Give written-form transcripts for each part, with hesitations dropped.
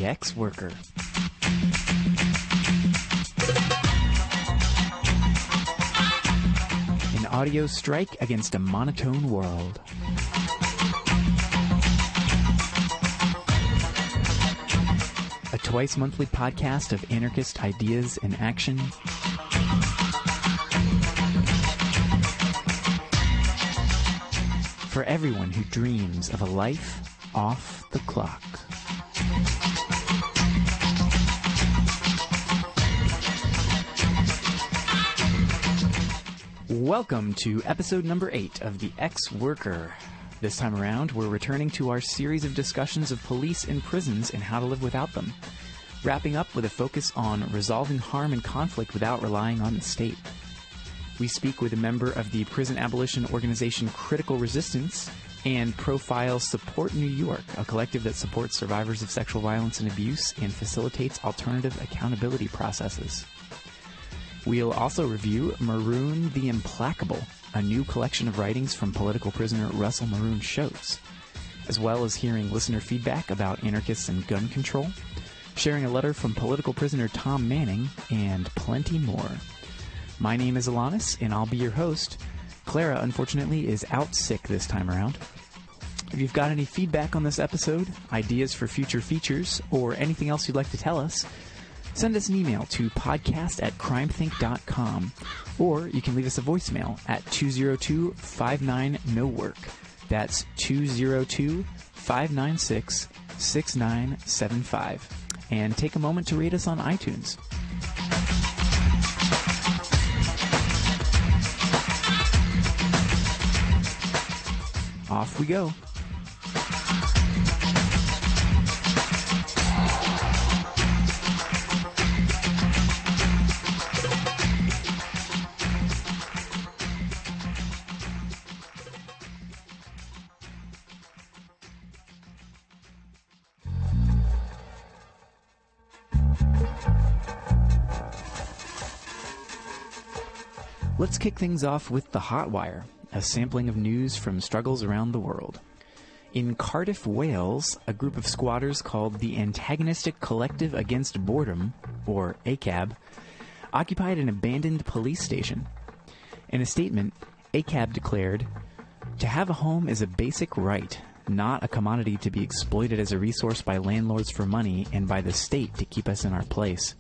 The Ex-Worker. An audio strike against a monotone world. A twice-monthly podcast of anarchist ideas and action. For everyone who dreams of a life off the clock. Welcome to episode number 8 of The Ex-Worker. This time around, we're returning to our series of discussions of police in prisons and how to live without them, wrapping up with a focus on resolving harm and conflict without relying on the state. We speak with a member of the prison abolition organization Critical Resistance and profile Support New York, a collective that supports survivors of sexual violence and abuse and facilitates alternative accountability processes. We'll also review Maroon the Implacable, a new collection of writings from political prisoner Russell Maroon Shoats, as well as hearing listener feedback about anarchists and gun control, sharing a letter from political prisoner Tom Manning, and plenty more. My name is Alanis, and I'll be your host. Clara, unfortunately, is out sick this time around. If you've got any feedback on this episode, ideas for future features, or anything else you'd like to tell us, send us an email to podcast@crimethink.com, or you can leave us a voicemail at 202-59-NO-WORK. That's 202-596-6975. And take a moment to rate us on iTunes. Off we go. Let's kick things off with the Hot Wire, a sampling of news from struggles around the world. In Cardiff, Wales, a group of squatters called the Antagonistic Collective Against Boredom, or ACAB, occupied an abandoned police station. In a statement, ACAB declared, "To have a home is a basic right, not a commodity to be exploited as a resource by landlords for money and by the state to keep us in our place.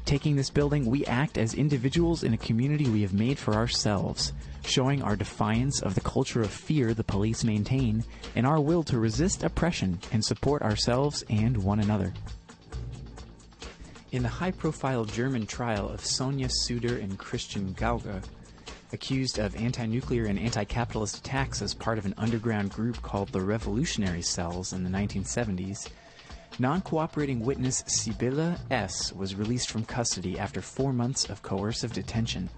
Taking this building, we act as individuals in a community we have made for ourselves, showing our defiance of the culture of fear the police maintain and our will to resist oppression and support ourselves and one another." In the high-profile German trial of Sonja Suder and Christian Gauger, accused of anti-nuclear and anti-capitalist attacks as part of an underground group called the Revolutionary Cells in the 1970s, non-cooperating witness Sibylle S. was released from custody after 4 months of coercive detention.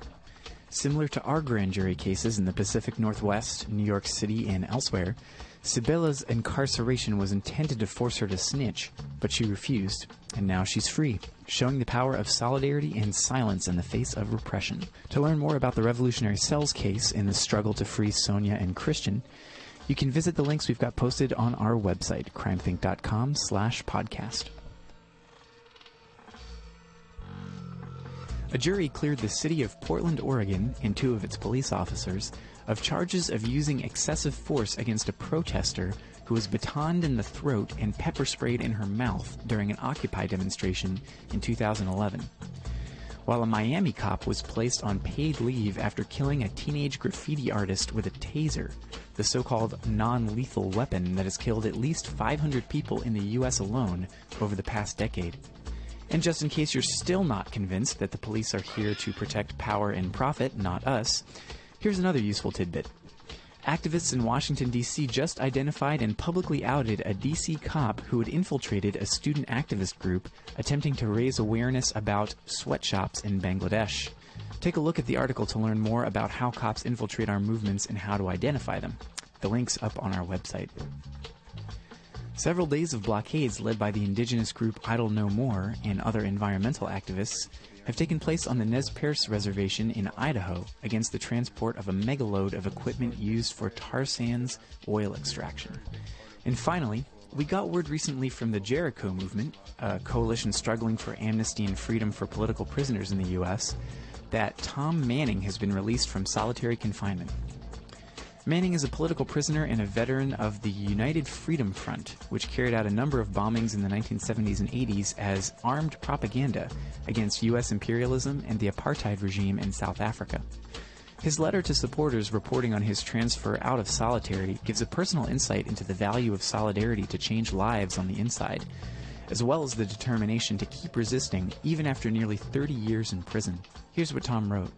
Similar to our grand jury cases in the Pacific Northwest, New York City, and elsewhere, Sibylle's incarceration was intended to force her to snitch, but she refused, and now she's free, showing the power of solidarity and silence in the face of repression. To learn more about the Revolutionary Cells case and the struggle to free Sonja and Christian, you can visit the links we've got posted on our website, crimethink.com/podcast. A jury cleared the city of Portland, Oregon, and 2 of its police officers of charges of using excessive force against a protester who was batoned in the throat and pepper sprayed in her mouth during an Occupy demonstration in 2011. While a Miami cop was placed on paid leave after killing a teenage graffiti artist with a taser, the so-called non-lethal weapon that has killed at least 500 people in the U.S. alone over the past decade. And just in case you're still not convinced that the police are here to protect power and profit, not us, here's another useful tidbit. Activists in Washington, D.C. just identified and publicly outed a D.C. cop who had infiltrated a student activist group attempting to raise awareness about sweatshops in Bangladesh. Take a look at the article to learn more about how cops infiltrate our movements and how to identify them. The link's up on our website. Several days of blockades led by the indigenous group Idle No More and other environmental activists have taken place on the Nez Perce Reservation in Idaho against the transport of a megaload of equipment used for tar sands oil extraction. And finally, We got word recently from the Jericho movement, a coalition struggling for amnesty and freedom for political prisoners in the U.S., that Tom Manning has been released from solitary confinement. Manning is a political prisoner and a veteran of the United Freedom Front, which carried out a number of bombings in the 1970s and 80s as armed propaganda against U.S. imperialism and the apartheid regime in South Africa. His letter to supporters reporting on his transfer out of solitary gives a personal insight into the value of solidarity to change lives on the inside, as well as the determination to keep resisting even after nearly 30 years in prison. Here's what Tom wrote.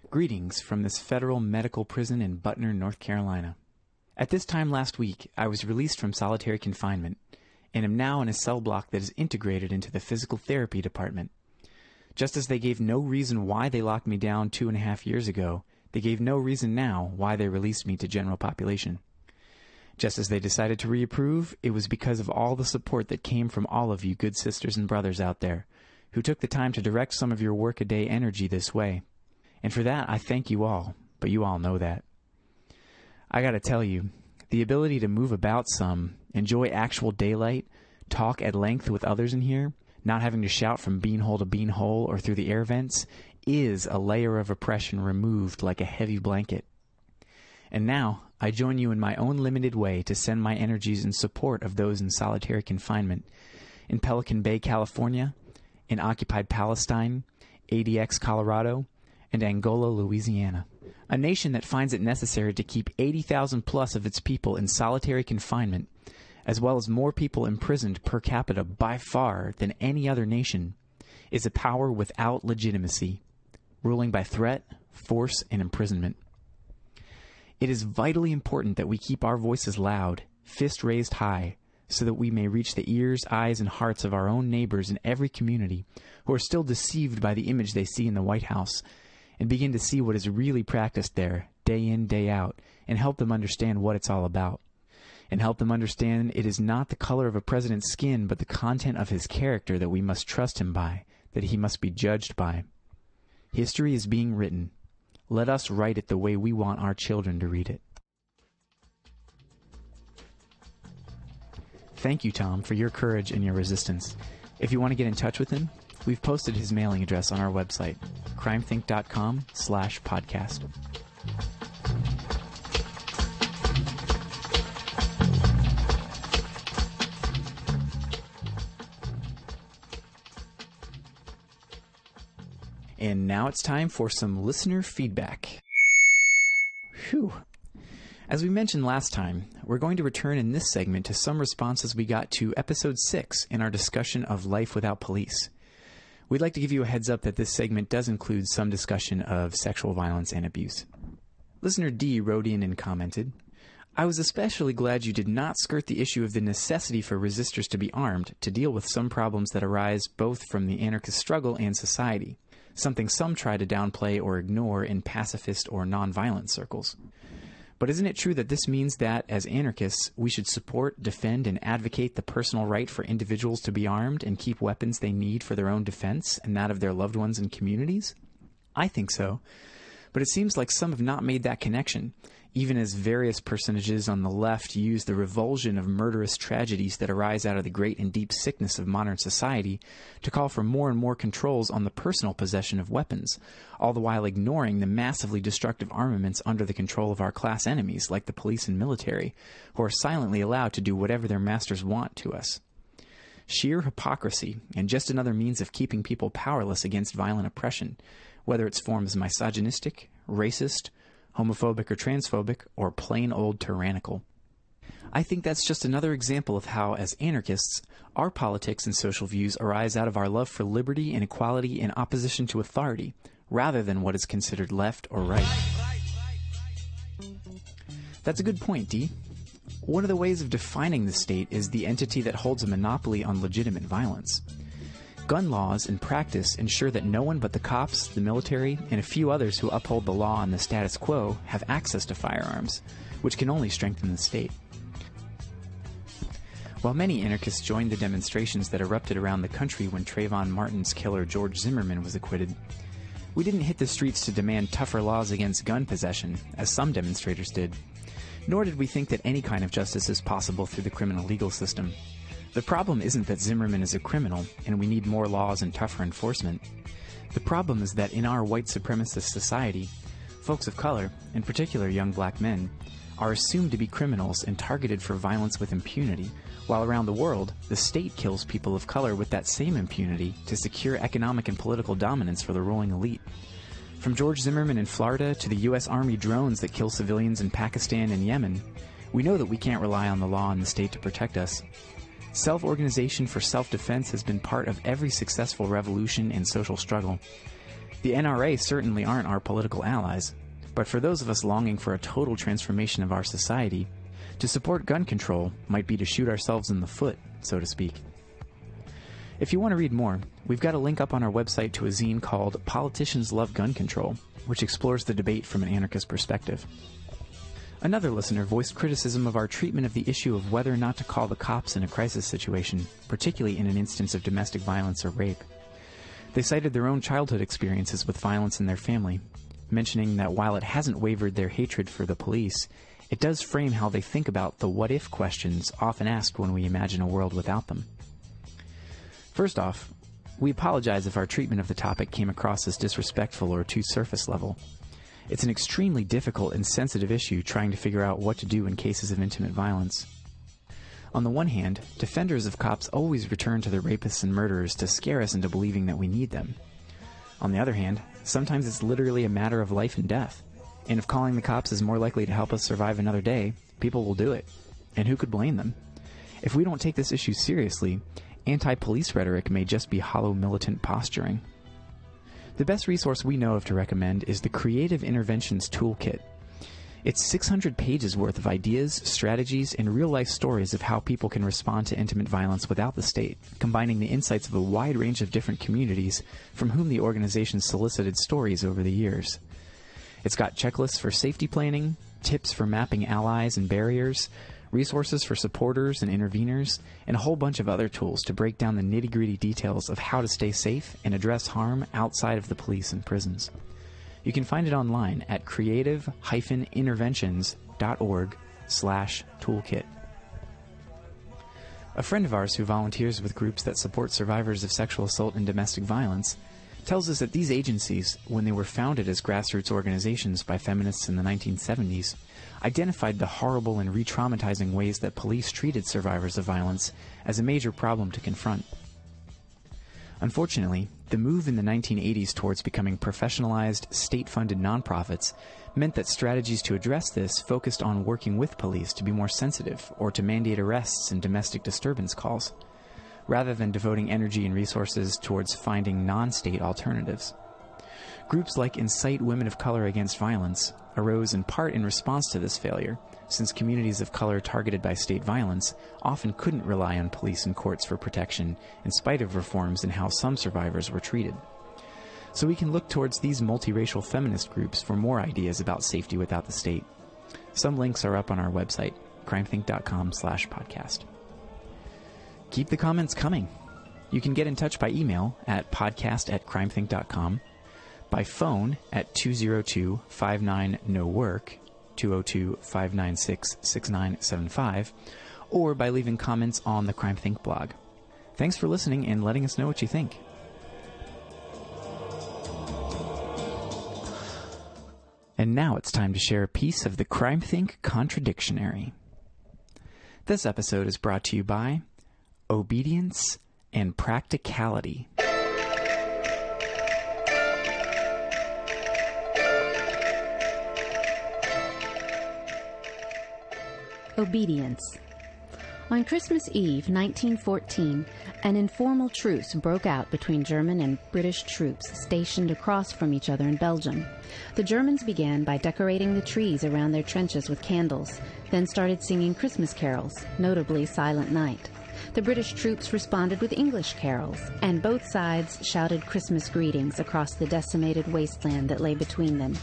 Greetings from this federal medical prison in Butner, North Carolina. At this time last week, I was released from solitary confinement and am now in a cell block that is integrated into the physical therapy department. Just as they gave no reason why they locked me down 2.5 years ago, they gave no reason now why they released me to general population. Just as they decided to reapprove, it was because of all the support that came from all of you good sisters and brothers out there, who took the time to direct some of your workaday energy this way. And for that, I thank you all, but you all know that. I gotta tell you, the ability to move about some, enjoy actual daylight, talk at length with others in here, not having to shout from beanhole to beanhole or through the air vents, is a layer of oppression removed like a heavy blanket. And now, I join you in my own limited way to send my energies in support of those in solitary confinement, in Pelican Bay, California, in occupied Palestine, ADX, Colorado, and Angola, Louisiana. A nation that finds it necessary to keep 80,000 plus of its people in solitary confinement, as well as more people imprisoned per capita by far than any other nation, is a power without legitimacy, ruling by threat, force, and imprisonment. It is vitally important that we keep our voices loud, fist raised high, so that we may reach the ears, eyes, and hearts of our own neighbors in every community who are still deceived by the image they see in the White House, and begin to see what is really practiced there, day in, day out, and help them understand what it's all about. And help them understand it is not the color of a president's skin, but the content of his character that we must trust him by, that he must be judged by. History is being written. Let us write it the way we want our children to read it. Thank you, Tom, for your courage and your resistance. If you want to get in touch with him, we've posted his mailing address on our website, crimethink.com/podcast. And now it's time for some listener feedback. Whew. As we mentioned last time, we're going to return in this segment to some responses we got to episode 6 in our discussion of life without police. We'd like to give you a heads up that this segment does include some discussion of sexual violence and abuse. Listener D wrote in and commented, I was especially glad you did not skirt the issue of the necessity for resistors to be armed to deal with some problems that arise both from the anarchist struggle and society, something some try to downplay or ignore in pacifist or nonviolent circles. But isn't it true that this means that, as anarchists, we should support, defend, and advocate the personal right for individuals to be armed and keep weapons they need for their own defense and that of their loved ones and communities? I think so. But it seems like some have not made that connection, even as various personages on the left use the revulsion of murderous tragedies that arise out of the great and deep sickness of modern society to call for more and more controls on the personal possession of weapons, all the while ignoring the massively destructive armaments under the control of our class enemies like the police and military, who are silently allowed to do whatever their masters want to us. Sheer hypocrisy, and just another means of keeping people powerless against violent oppression, whether its form is misogynistic, racist, homophobic or transphobic, or plain old tyrannical. I think that's just another example of how, as anarchists, our politics and social views arise out of our love for liberty and equality in opposition to authority, rather than what is considered left or right. That's a good point, Dee. One of the ways of defining the state is the entity that holds a monopoly on legitimate violence. Gun laws in practice ensure that no one but the cops, the military, and a few others who uphold the law and the status quo have access to firearms, which can only strengthen the state. While many anarchists joined the demonstrations that erupted around the country when Trayvon Martin's killer George Zimmerman was acquitted, we didn't hit the streets to demand tougher laws against gun possession, as some demonstrators did. Nor did we think that any kind of justice is possible through the criminal legal system. The problem isn't that Zimmerman is a criminal and we need more laws and tougher enforcement. The problem is that in our white supremacist society, folks of color, in particular young black men, are assumed to be criminals and targeted for violence with impunity, while around the world, the state kills people of color with that same impunity to secure economic and political dominance for the ruling elite. From George Zimmerman in Florida to the U.S. Army drones that kill civilians in Pakistan and Yemen, we know that we can't rely on the law and the state to protect us. Self-organization for self-defense has been part of every successful revolution and social struggle. The NRA certainly aren't our political allies, but for those of us longing for a total transformation of our society, to support gun control might be to shoot ourselves in the foot, so to speak. If you want to read more, we've got a link up on our website to a zine called Politicians Love Gun Control, which explores the debate from an anarchist perspective. Another listener voiced criticism of our treatment of the issue of whether or not to call the cops in a crisis situation, particularly in an instance of domestic violence or rape. They cited their own childhood experiences with violence in their family, mentioning that while it hasn't wavered their hatred for the police, it does frame how they think about the what-if questions often asked when we imagine a world without them. First off, we apologize if our treatment of the topic came across as disrespectful or too surface level. It's an extremely difficult and sensitive issue trying to figure out what to do in cases of intimate violence. On the one hand, defenders of cops always return to the rapists and murderers to scare us into believing that we need them. On the other hand, sometimes it's literally a matter of life and death. And if calling the cops is more likely to help us survive another day, people will do it. And who could blame them? If we don't take this issue seriously, anti-police rhetoric may just be hollow militant posturing. The best resource we know of to recommend is the Creative Interventions Toolkit. It's 600 pages worth of ideas, strategies, and real-life stories of how people can respond to intimate violence without the state, combining the insights of a wide range of different communities from whom the organization solicited stories over the years. It's got checklists for safety planning, tips for mapping allies and barriers, resources for supporters and interveners, and a whole bunch of other tools to break down the nitty-gritty details of how to stay safe and address harm outside of the police and prisons. You can find it online at creative-interventions.org/toolkit. A friend of ours who volunteers with groups that support survivors of sexual assault and domestic violence tells us that these agencies, when they were founded as grassroots organizations by feminists in the 1970s, identified the horrible and re-traumatizing ways that police treated survivors of violence as a major problem to confront. Unfortunately, the move in the 1980s towards becoming professionalized, state-funded nonprofits meant that strategies to address this focused on working with police to be more sensitive or to mandate arrests and domestic disturbance calls, rather than devoting energy and resources towards finding non-state alternatives. Groups like Incite Women of Color Against Violence arose in part in response to this failure, since communities of color targeted by state violence often couldn't rely on police and courts for protection in spite of reforms in how some survivors were treated. So we can look towards these multiracial feminist groups for more ideas about safety without the state. Some links are up on our website, crimethink.com/podcast. Keep the comments coming. You can get in touch by email at podcast@crimethink.com, by phone at 202-59-NO-WORK, 202-596-6975, or by leaving comments on the Crime Think blog. Thanks for listening and letting us know what you think. And now it's time to share a piece of the Crime Think Contradictionary. This episode is brought to you by Obedience and Practicality. Obedience. On Christmas Eve, 1914, an informal truce broke out between German and British troops stationed across from each other in Belgium. The Germans began by decorating the trees around their trenches with candles, then started singing Christmas carols, notably Silent Night. The British troops responded with English carols, and both sides shouted Christmas greetings across the decimated wasteland that lay between them.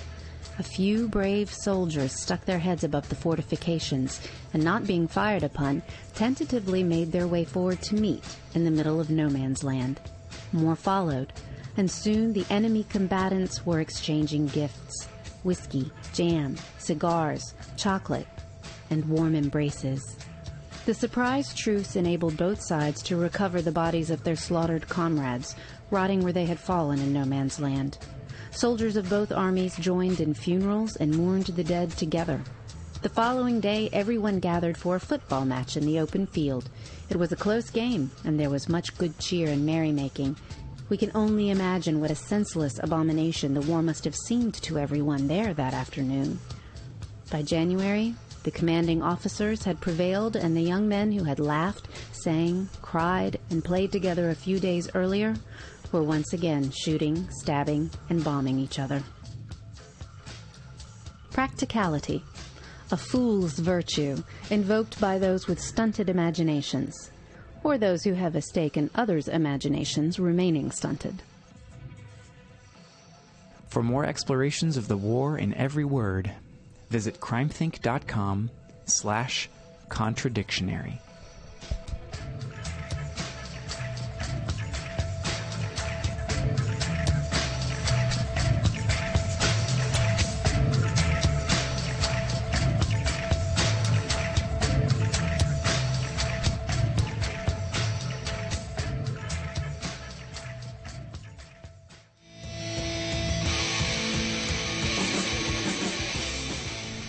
A few brave soldiers stuck their heads above the fortifications and, not being fired upon, tentatively made their way forward to meet in the middle of no man's land. More followed, and soon the enemy combatants were exchanging gifts: whiskey, jam, cigars, chocolate. and warm embraces. The surprise truce enabled both sides to recover the bodies of their slaughtered comrades, rotting where they had fallen in no man's land. Soldiers of both armies joined in funerals and mourned the dead together. The following day, everyone gathered for a football match in the open field. It was a close game, and there was much good cheer and merrymaking. We can only imagine what a senseless abomination the war must have seemed to everyone there that afternoon. By January, the commanding officers had prevailed, and the young men who had laughed, sang, cried, and played together a few days earlier were once again shooting, stabbing, and bombing each other. Practicality, a fool's virtue invoked by those with stunted imaginations, or those who have a stake in others' imaginations remaining stunted. For more explorations of the war in every word, visit crimethink.com/contradictionary.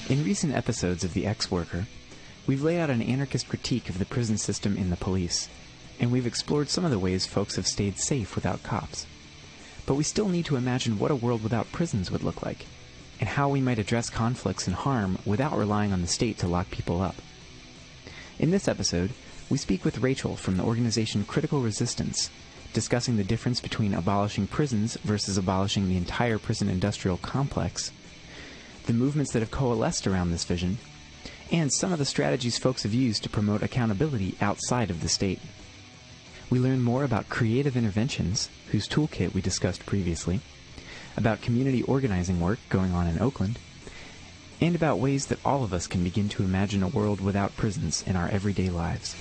In recent episodes of The Ex-Worker, we've laid out an anarchist critique of the prison system in the police, and we've explored some of the ways folks have stayed safe without cops. But we still need to imagine what a world without prisons would look like, and how we might address conflicts and harm without relying on the state to lock people up. In this episode, we speak with Rachel from the organization Critical Resistance, discussing the difference between abolishing prisons versus abolishing the entire prison industrial complex, the movements that have coalesced around this vision, and some of the strategies folks have used to promote accountability outside of the state. We learn more about creative interventions, whose toolkit we discussed previously, about community organizing work going on in Oakland, and about ways that all of us can begin to imagine a world without prisons in our everyday lives.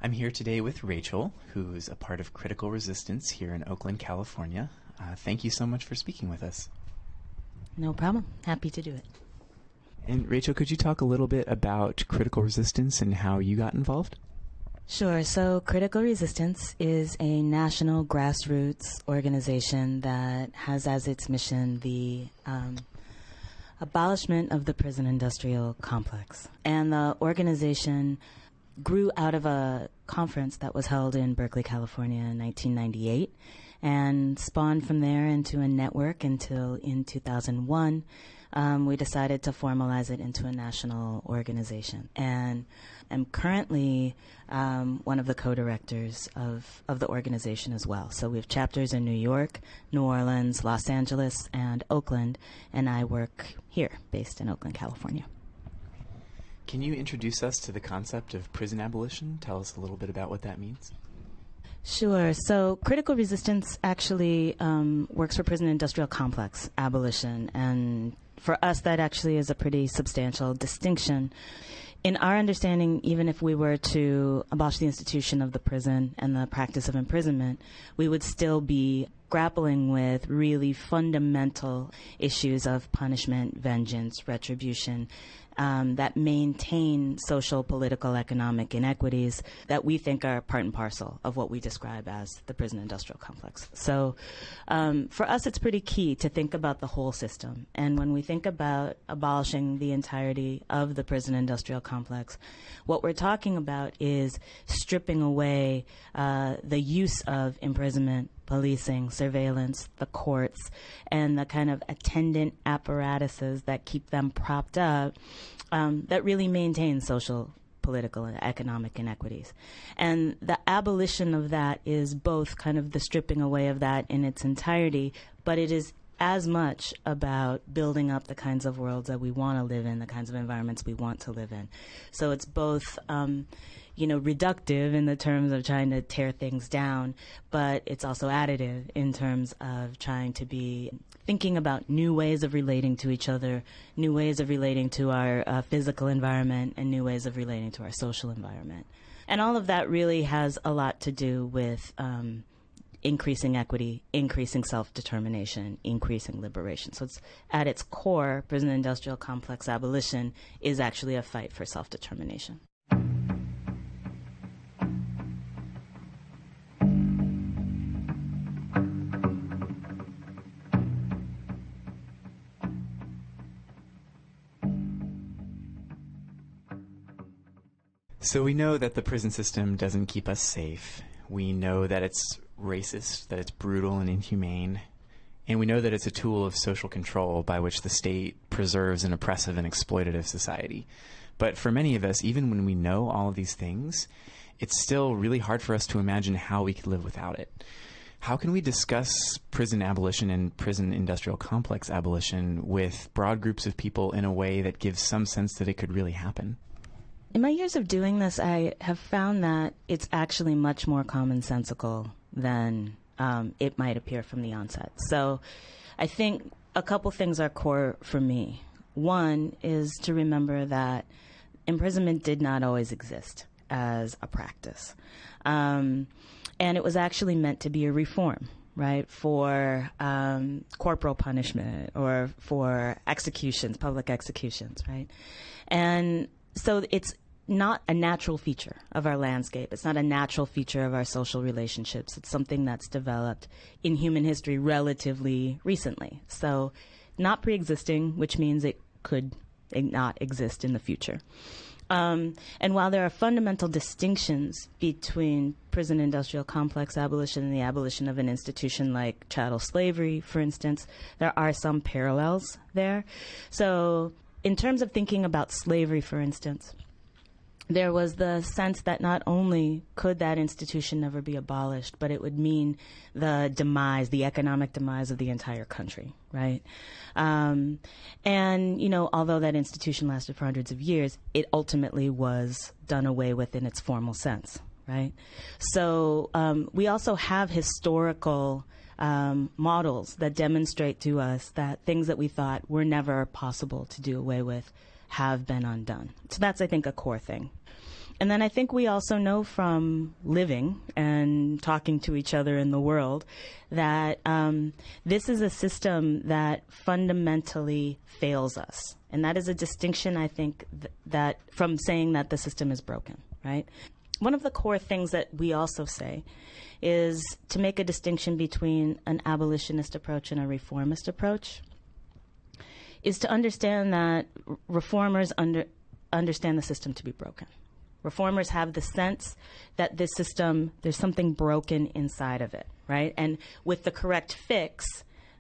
I'm here today with Rachel, who is a part of Critical Resistance here in Oakland, California. Thank you so much for speaking with us. No problem. Happy to do it. And Rachel, could you talk a little bit about Critical Resistance and how you got involved? Sure. So Critical Resistance is a national grassroots organization that has as its mission the abolishment of the prison industrial complex. And the organization grew out of a conference that was held in Berkeley, California in 1998, and spawned from there into a network until in 2001 we decided to formalize it into a national organization. And I'm currently one of the co-directors of the organization as well. So we have chapters in New York, New Orleans, Los Angeles, and Oakland, and I work here, based in Oakland, California. Can you introduce us to the concept of prison abolition? Tell us a little bit about what that means. Sure. So Critical Resistance actually works for prison industrial complex abolition. And for us, that actually is a pretty substantial distinction. In our understanding, even if we were to abolish the institution of the prison and the practice of imprisonment, we would still be grappling with really fundamental issues of punishment, vengeance, retribution, that maintain social, political, economic inequities that we think are part and parcel of what we describe as the prison industrial complex. So for us, it's pretty key to think about the whole system. And when we think about abolishing the entirety of the prison industrial complex, what we're talking about is stripping away the use of imprisonment, policing, surveillance, the courts, and the kind of attendant apparatuses that keep them propped up that really maintain social, political, and economic inequities. And the abolition of that is both kind of the stripping away of that in its entirety, but it is as much about building up the kinds of worlds that we want to live in, the kinds of environments we want to live in. So it's both reductive in the terms of trying to tear things down, but it's also additive in terms of trying to be thinking about new ways of relating to each other, new ways of relating to our physical environment, and new ways of relating to our social environment. And all of that really has a lot to do with increasing equity, increasing self-determination, increasing liberation. So it's at its core, prison industrial complex abolition is actually a fight for self-determination. So we know that the prison system doesn't keep us safe. We know that it's racist, that it's brutal and inhumane. And we know that it's a tool of social control by which the state preserves an oppressive and exploitative society. But for many of us, even when we know all of these things, it's still really hard for us to imagine how we could live without it. How can we discuss prison abolition and prison industrial complex abolition with broad groups of people in a way that gives some sense that it could really happen? In my years of doing this, I have found that it's actually much more commonsensical than it might appear from the onset. So I think a couple things are core for me. One is to remember that imprisonment did not always exist as a practice. And it was actually meant to be a reform, right, for corporal punishment or for executions, public executions, right? And so it's not a natural feature of our landscape. It's not a natural feature of our social relationships. It's something that's developed in human history relatively recently. So not pre-existing, which means it could not exist in the future. And while there are fundamental distinctions between prison industrial complex abolition and the abolition of an institution like chattel slavery, for instance, there are some parallels there. So in terms of thinking about slavery, for instance, there was the sense that not only could that institution never be abolished, but it would mean the demise, the economic demise of the entire country, right? And, you know, although that institution lasted for hundreds of years, it ultimately was done away with in its formal sense, right? So we also have historical models that demonstrate to us that things that we thought were never possible to do away with have been undone. So that's, I think, a core thing. And then I think we also know from living and talking to each other in the world that this is a system that fundamentally fails us. And that is a distinction, I think, that from saying that the system is broken, right? One of the core things that we also say is to make a distinction between an abolitionist approach and a reformist approach, is to understand that reformers understand the system to be broken. Reformers have the sense that this system, there's something broken inside of it, right? And with the correct fix,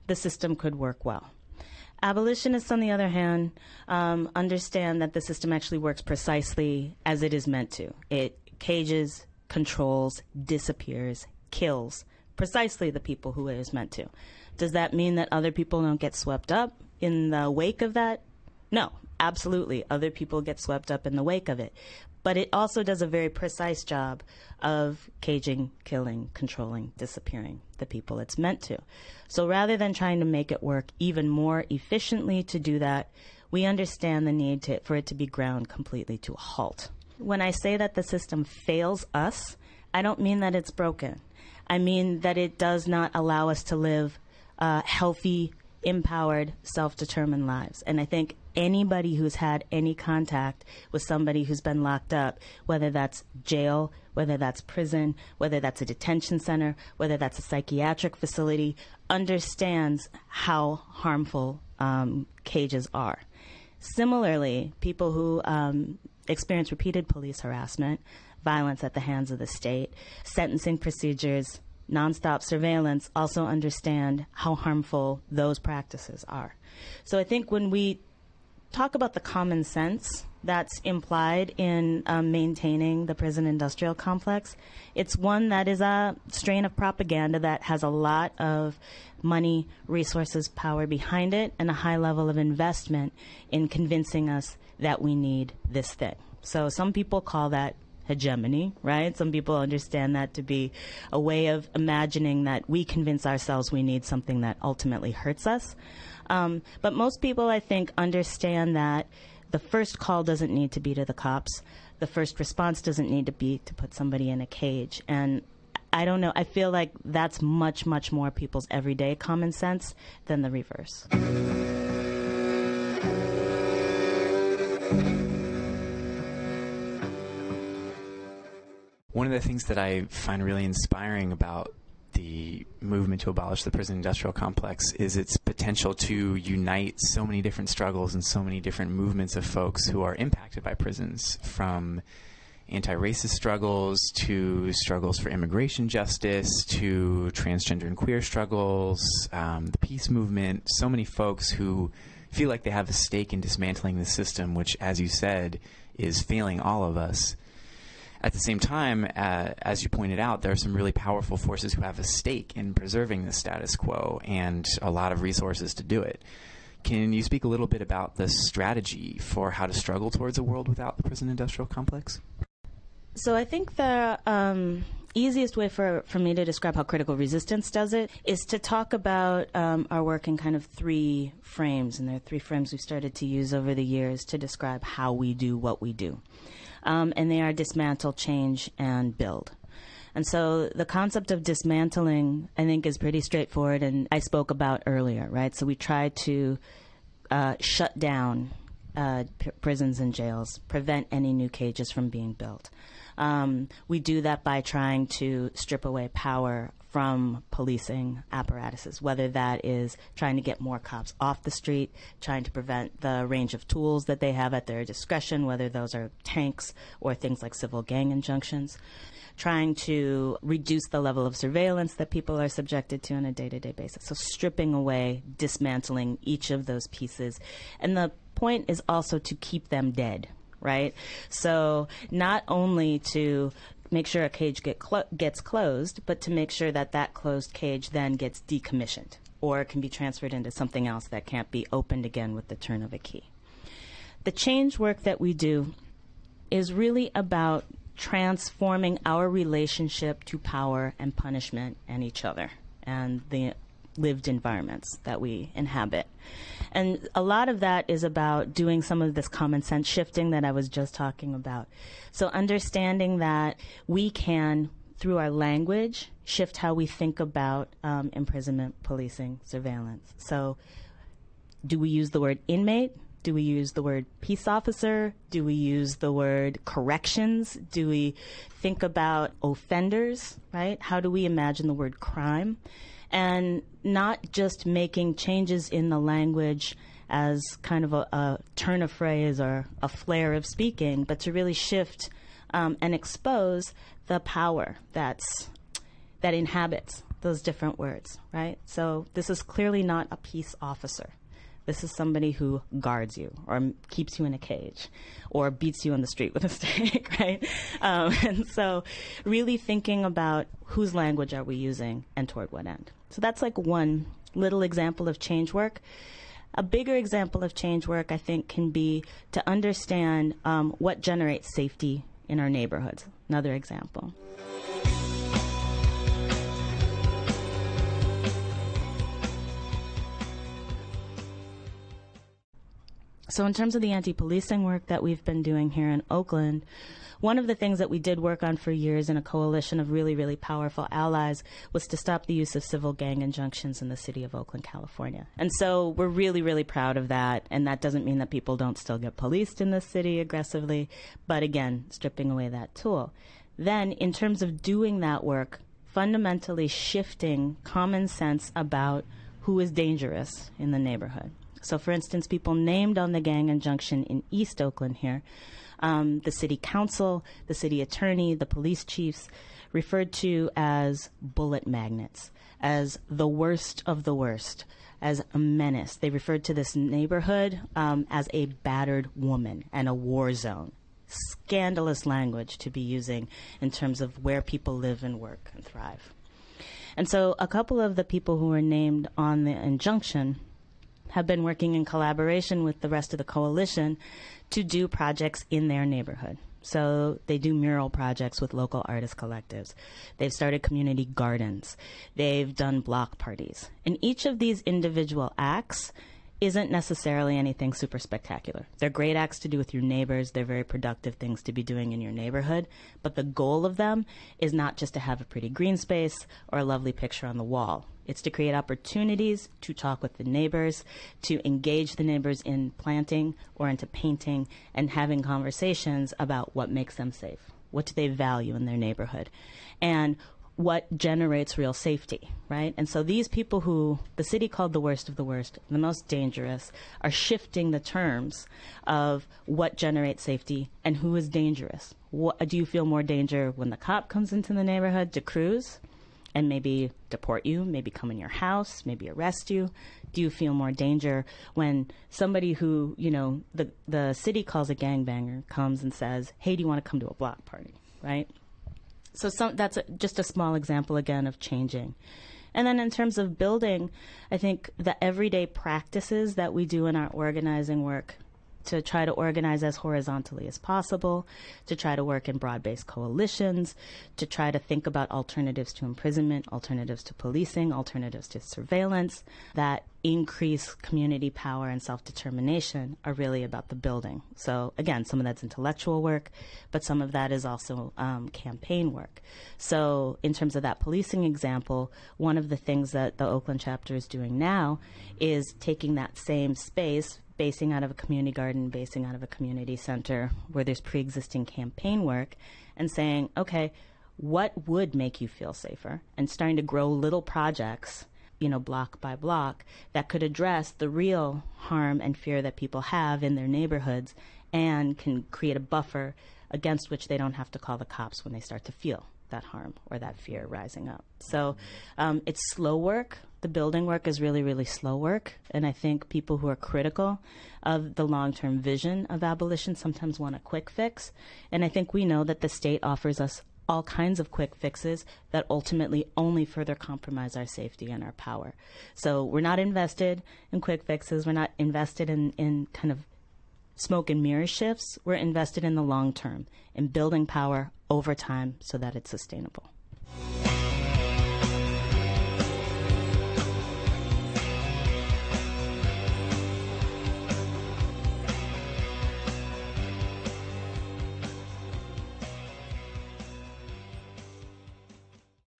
the system could work well. Abolitionists, on the other hand, understand that the system actually works precisely as it is meant to. It cages, controls, disappears, kills precisely the people who it is meant to. Does that mean that other people don't get swept up in the wake of that? No, absolutely. Other people get swept up in the wake of it. But it also does a very precise job of caging, killing, controlling, disappearing the people it's meant to. So rather than trying to make it work even more efficiently to do that, we understand the need for it to be ground completely to a halt. When I say that the system fails us, I don't mean that it's broken. I mean that it does not allow us to live healthy, empowered, self-determined lives. And I think anybody who's had any contact with somebody who's been locked up, whether that's jail, whether that's prison, whether that's a detention center, whether that's a psychiatric facility, understands how harmful cages are. Similarly, people who experience repeated police harassment, violence at the hands of the state, sentencing procedures, nonstop surveillance also understand how harmful those practices are. So I think when we talk about the common sense that's implied in maintaining the prison industrial complex, it's one that is a strain of propaganda that has a lot of money, resources, power behind it, and a high level of investment in convincing us that we need this thing. So some people call that hegemony, right? Some people understand that to be a way of imagining that we convince ourselves we need something that ultimately hurts us. But most people, I think, understand that the first call doesn't need to be to the cops. The first response doesn't need to be to put somebody in a cage. And I don't know. I feel like that's much, much more people's everyday common sense than the reverse. One of the things that I find really inspiring about the movement to abolish the prison industrial complex is its potential to unite so many different struggles and so many different movements of folks who are impacted by prisons, from anti-racist struggles to struggles for immigration justice to transgender and queer struggles, the peace movement. So many folks who feel like they have a stake in dismantling the system, which, as you said, is failing all of us. At the same time, as you pointed out, there are some really powerful forces who have a stake in preserving the status quo and a lot of resources to do it. Can you speak a little bit about the strategy for how to struggle towards a world without the prison industrial complex? So I think the easiest way for me to describe how critical resistance does it is to talk about our work in kind of three frames. And there are three frames we've started to use over the years to describe how we do what we do. And they are dismantle, change, and build. And so the concept of dismantling, I think, is pretty straightforward, and I spoke about earlier, right? So we try to shut down prisons and jails, prevent any new cages from being built. We do that by trying to strip away power from policing apparatuses, whether that is trying to get more cops off the street, trying to prevent the range of tools that they have at their discretion, whether those are tanks or things like civil gang injunctions, trying to reduce the level of surveillance that people are subjected to on a day-to-day basis. So stripping away, dismantling each of those pieces. And the point is also to keep them dead, right? So not only to make sure a cage gets closed, but to make sure that that closed cage then gets decommissioned or can be transferred into something else that can't be opened again with the turn of a key. The change work that we do is really about transforming our relationship to power and punishment and each other and the lived environments that we inhabit. And a lot of that is about doing some of this common sense shifting that I was just talking about. So understanding that we can, through our language, shift how we think about imprisonment, policing, surveillance. So do we use the word inmate? Do we use the word peace officer? Do we use the word corrections? Do we think about offenders, right? How do we imagine the word crime? And not just making changes in the language as kind of a turn of phrase or a flair of speaking, but to really shift and expose the power that inhabits those different words, right? So this is clearly not a peace officer. This is somebody who guards you or keeps you in a cage or beats you on the street with a stick, right? And so really thinking about whose language are we using and toward what end. So that's like one little example of change work. A bigger example of change work, I think, can be to understand what generates safety in our neighborhoods. Another example. So in terms of the anti-policing work that we've been doing here in Oakland, one of the things that we did work on for years in a coalition of really, really powerful allies was to stop the use of civil gang injunctions in the city of Oakland, California. And so we're really, really proud of that. And that doesn't mean that people don't still get policed in the city aggressively, but again, stripping away that tool. Then in terms of doing that work, fundamentally shifting common sense about who is dangerous in the neighborhood. So, for instance, people named on the gang injunction in East Oakland here, the city council, the city attorney, the police chiefs, referred to as bullet magnets, as the worst of the worst, as a menace. They referred to this neighborhood as a battered woman and a war zone. Scandalous language to be using in terms of where people live and work and thrive. And so a couple of the people who were named on the injunction have been working in collaboration with the rest of the coalition to do projects in their neighborhood. So they do mural projects with local artist collectives. They've started community gardens. They've done block parties. And each of these individual acts isn't necessarily anything super spectacular. They're great acts to do with your neighbors. They're very productive things to be doing in your neighborhood. But the goal of them is not just to have a pretty green space or a lovely picture on the wall. It's to create opportunities to talk with the neighbors, to engage the neighbors in planting or into painting and having conversations about what makes them safe. What do they value in their neighborhood? And what generates real safety, right? And so these people who the city called the worst of the worst, the most dangerous, are shifting the terms of what generates safety and who is dangerous. Do you feel more danger when the cop comes into the neighborhood to cruise and maybe deport you, maybe come in your house, maybe arrest you? Do you feel more danger when somebody who, the city calls a gangbanger comes and says, hey, do you want to come to a block party, right? So that's just a small example, again, of changing. And then in terms of building, I think the everyday practices that we do in our organizing work to try to organize as horizontally as possible, to try to work in broad-based coalitions, to try to think about alternatives to imprisonment, alternatives to policing, alternatives to surveillance, that increase community power and self-determination are really about the building. So again, some of that's intellectual work, but some of that is also campaign work. So in terms of that policing example, one of the things that the Oakland chapter is doing now is taking that same space, basing out of a community garden, basing out of a community center where there's pre-existing campaign work, and saying, okay, what would make you feel safer? And starting to grow little projects, block by block, that could address the real harm and fear that people have in their neighborhoods and can create a buffer against which they don't have to call the cops when they start to feel that harm or that fear rising up. So it's slow work. The building work is really, really slow work. And I think people who are critical of the long-term vision of abolition sometimes want a quick fix. And I think we know that the state offers us all kinds of quick fixes that ultimately only further compromise our safety and our power. So we're not invested in quick fixes. We're not invested in kind of smoke and mirror shifts. We're invested in the long term, in building power over time so that it's sustainable.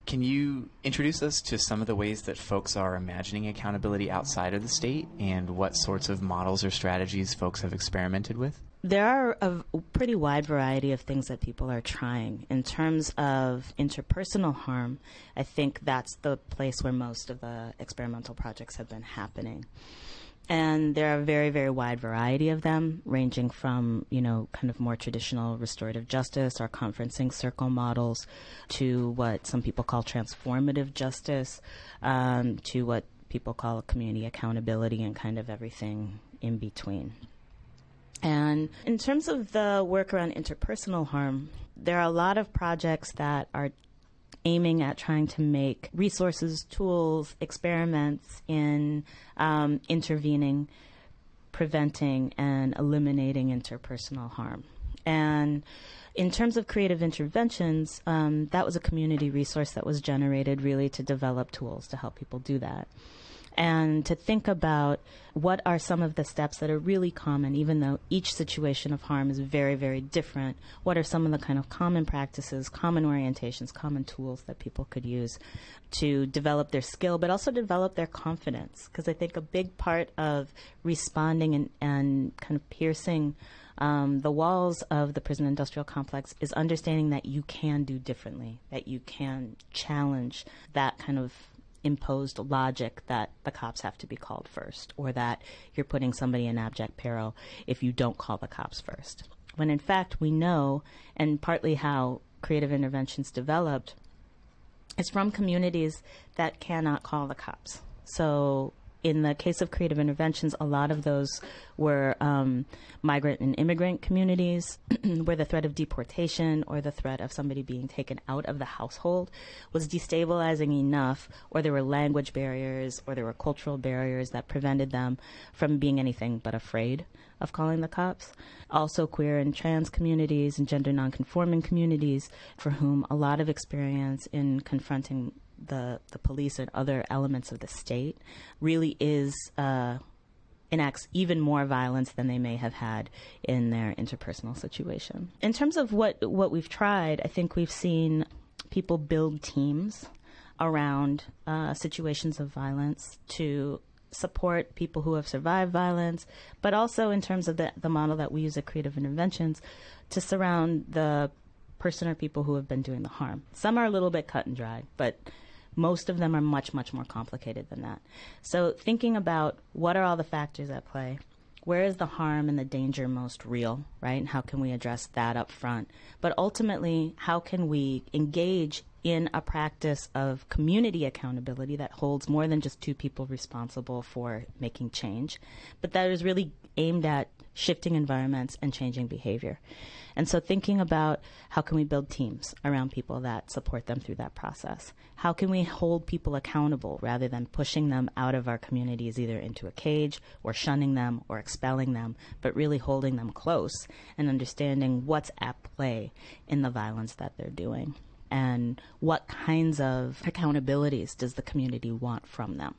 Can you introduce us to some of the ways that folks are imagining accountability outside of the state and what sorts of models or strategies folks have experimented with? There are a pretty wide variety of things that people are trying. In terms of interpersonal harm, I think that's the place where most of the experimental projects have been happening. And there are a very, very wide variety of them, ranging from, kind of more traditional restorative justice or conferencing circle models to what some people call transformative justice, to what people call community accountability and kind of everything in between. And in terms of the work around interpersonal harm, there are a lot of projects that are aiming at trying to make resources, tools, experiments in intervening, preventing, and eliminating interpersonal harm. And in terms of creative interventions, that was a community resource that was generated really to develop tools to help people do that. And to think about what are some of the steps that are really common, even though each situation of harm is very, very different. What are some of the kind of common practices, common orientations, common tools that people could use to develop their skill, but also develop their confidence? Because I think a big part of responding and kind of piercing the walls of the prison industrial complex is understanding that you can do differently, that you can challenge that kind of imposed logic that the cops have to be called first, or that you're putting somebody in abject peril if you don't call the cops first. When in fact we know, and partly how creative interventions developed, is from communities that cannot call the cops. So in the case of creative interventions, a lot of those were migrant and immigrant communities where the threat of deportation or the threat of somebody being taken out of the household was destabilizing enough, or there were language barriers or there were cultural barriers that prevented them from being anything but afraid of calling the cops. Also queer and trans communities and gender nonconforming communities for whom a lot of experience in confronting the police and other elements of the state really is enacts even more violence than they may have had in their interpersonal situation. In terms of what we've tried, I think we've seen people build teams around situations of violence to support people who have survived violence, but also in terms of the model that we use at Creative Interventions to surround the person or people who have been doing the harm. Some are a little bit cut and dry, but most of them are much, much more complicated than that. So thinking about what are all the factors at play, where is the harm and the danger most real, right? And how can we address that up front? But ultimately, how can we engage in a practice of community accountability that holds more than just two people responsible for making change, but that is really aimed at shifting environments and changing behavior. And so thinking about how can we build teams around people that support them through that process? How can we hold people accountable rather than pushing them out of our communities either into a cage or shunning them or expelling them, but really holding them close and understanding what's at play in the violence that they're doing and what kinds of accountabilities does the community want from them.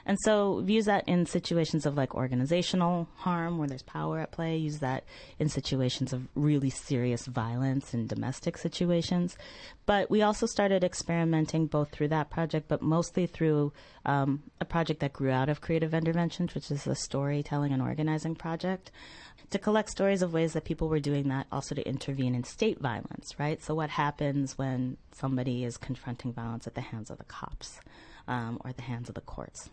And so use that in situations of like organizational harm where there's power at play, use that in situations of really serious violence in domestic situations. But we also started experimenting both through that project, but mostly through a project that grew out of Creative Interventions, which is a storytelling and organizing project, to collect stories of ways that people were doing that, also to intervene in state violence, right? So what happens when somebody is confronting violence at the hands of the cops? Or at the hands of the courts.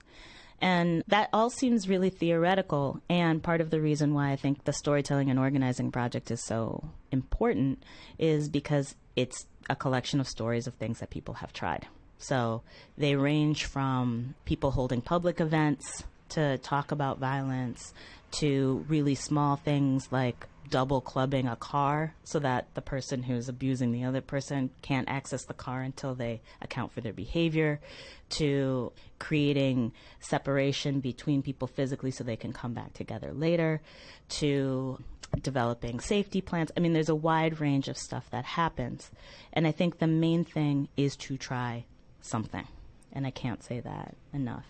And that all seems really theoretical, and part of the reason why I think the storytelling and organizing project is so important is because it's a collection of stories of things that people have tried. So they range from people holding public events to talk about violence to really small things like double clubbing a car so that the person who's abusing the other person can't access the car until they account for their behavior, to creating separation between people physically so they can come back together later, to developing safety plans. I mean, there's a wide range of stuff that happens. And I think the main thing is to try something. And I can't say that enough.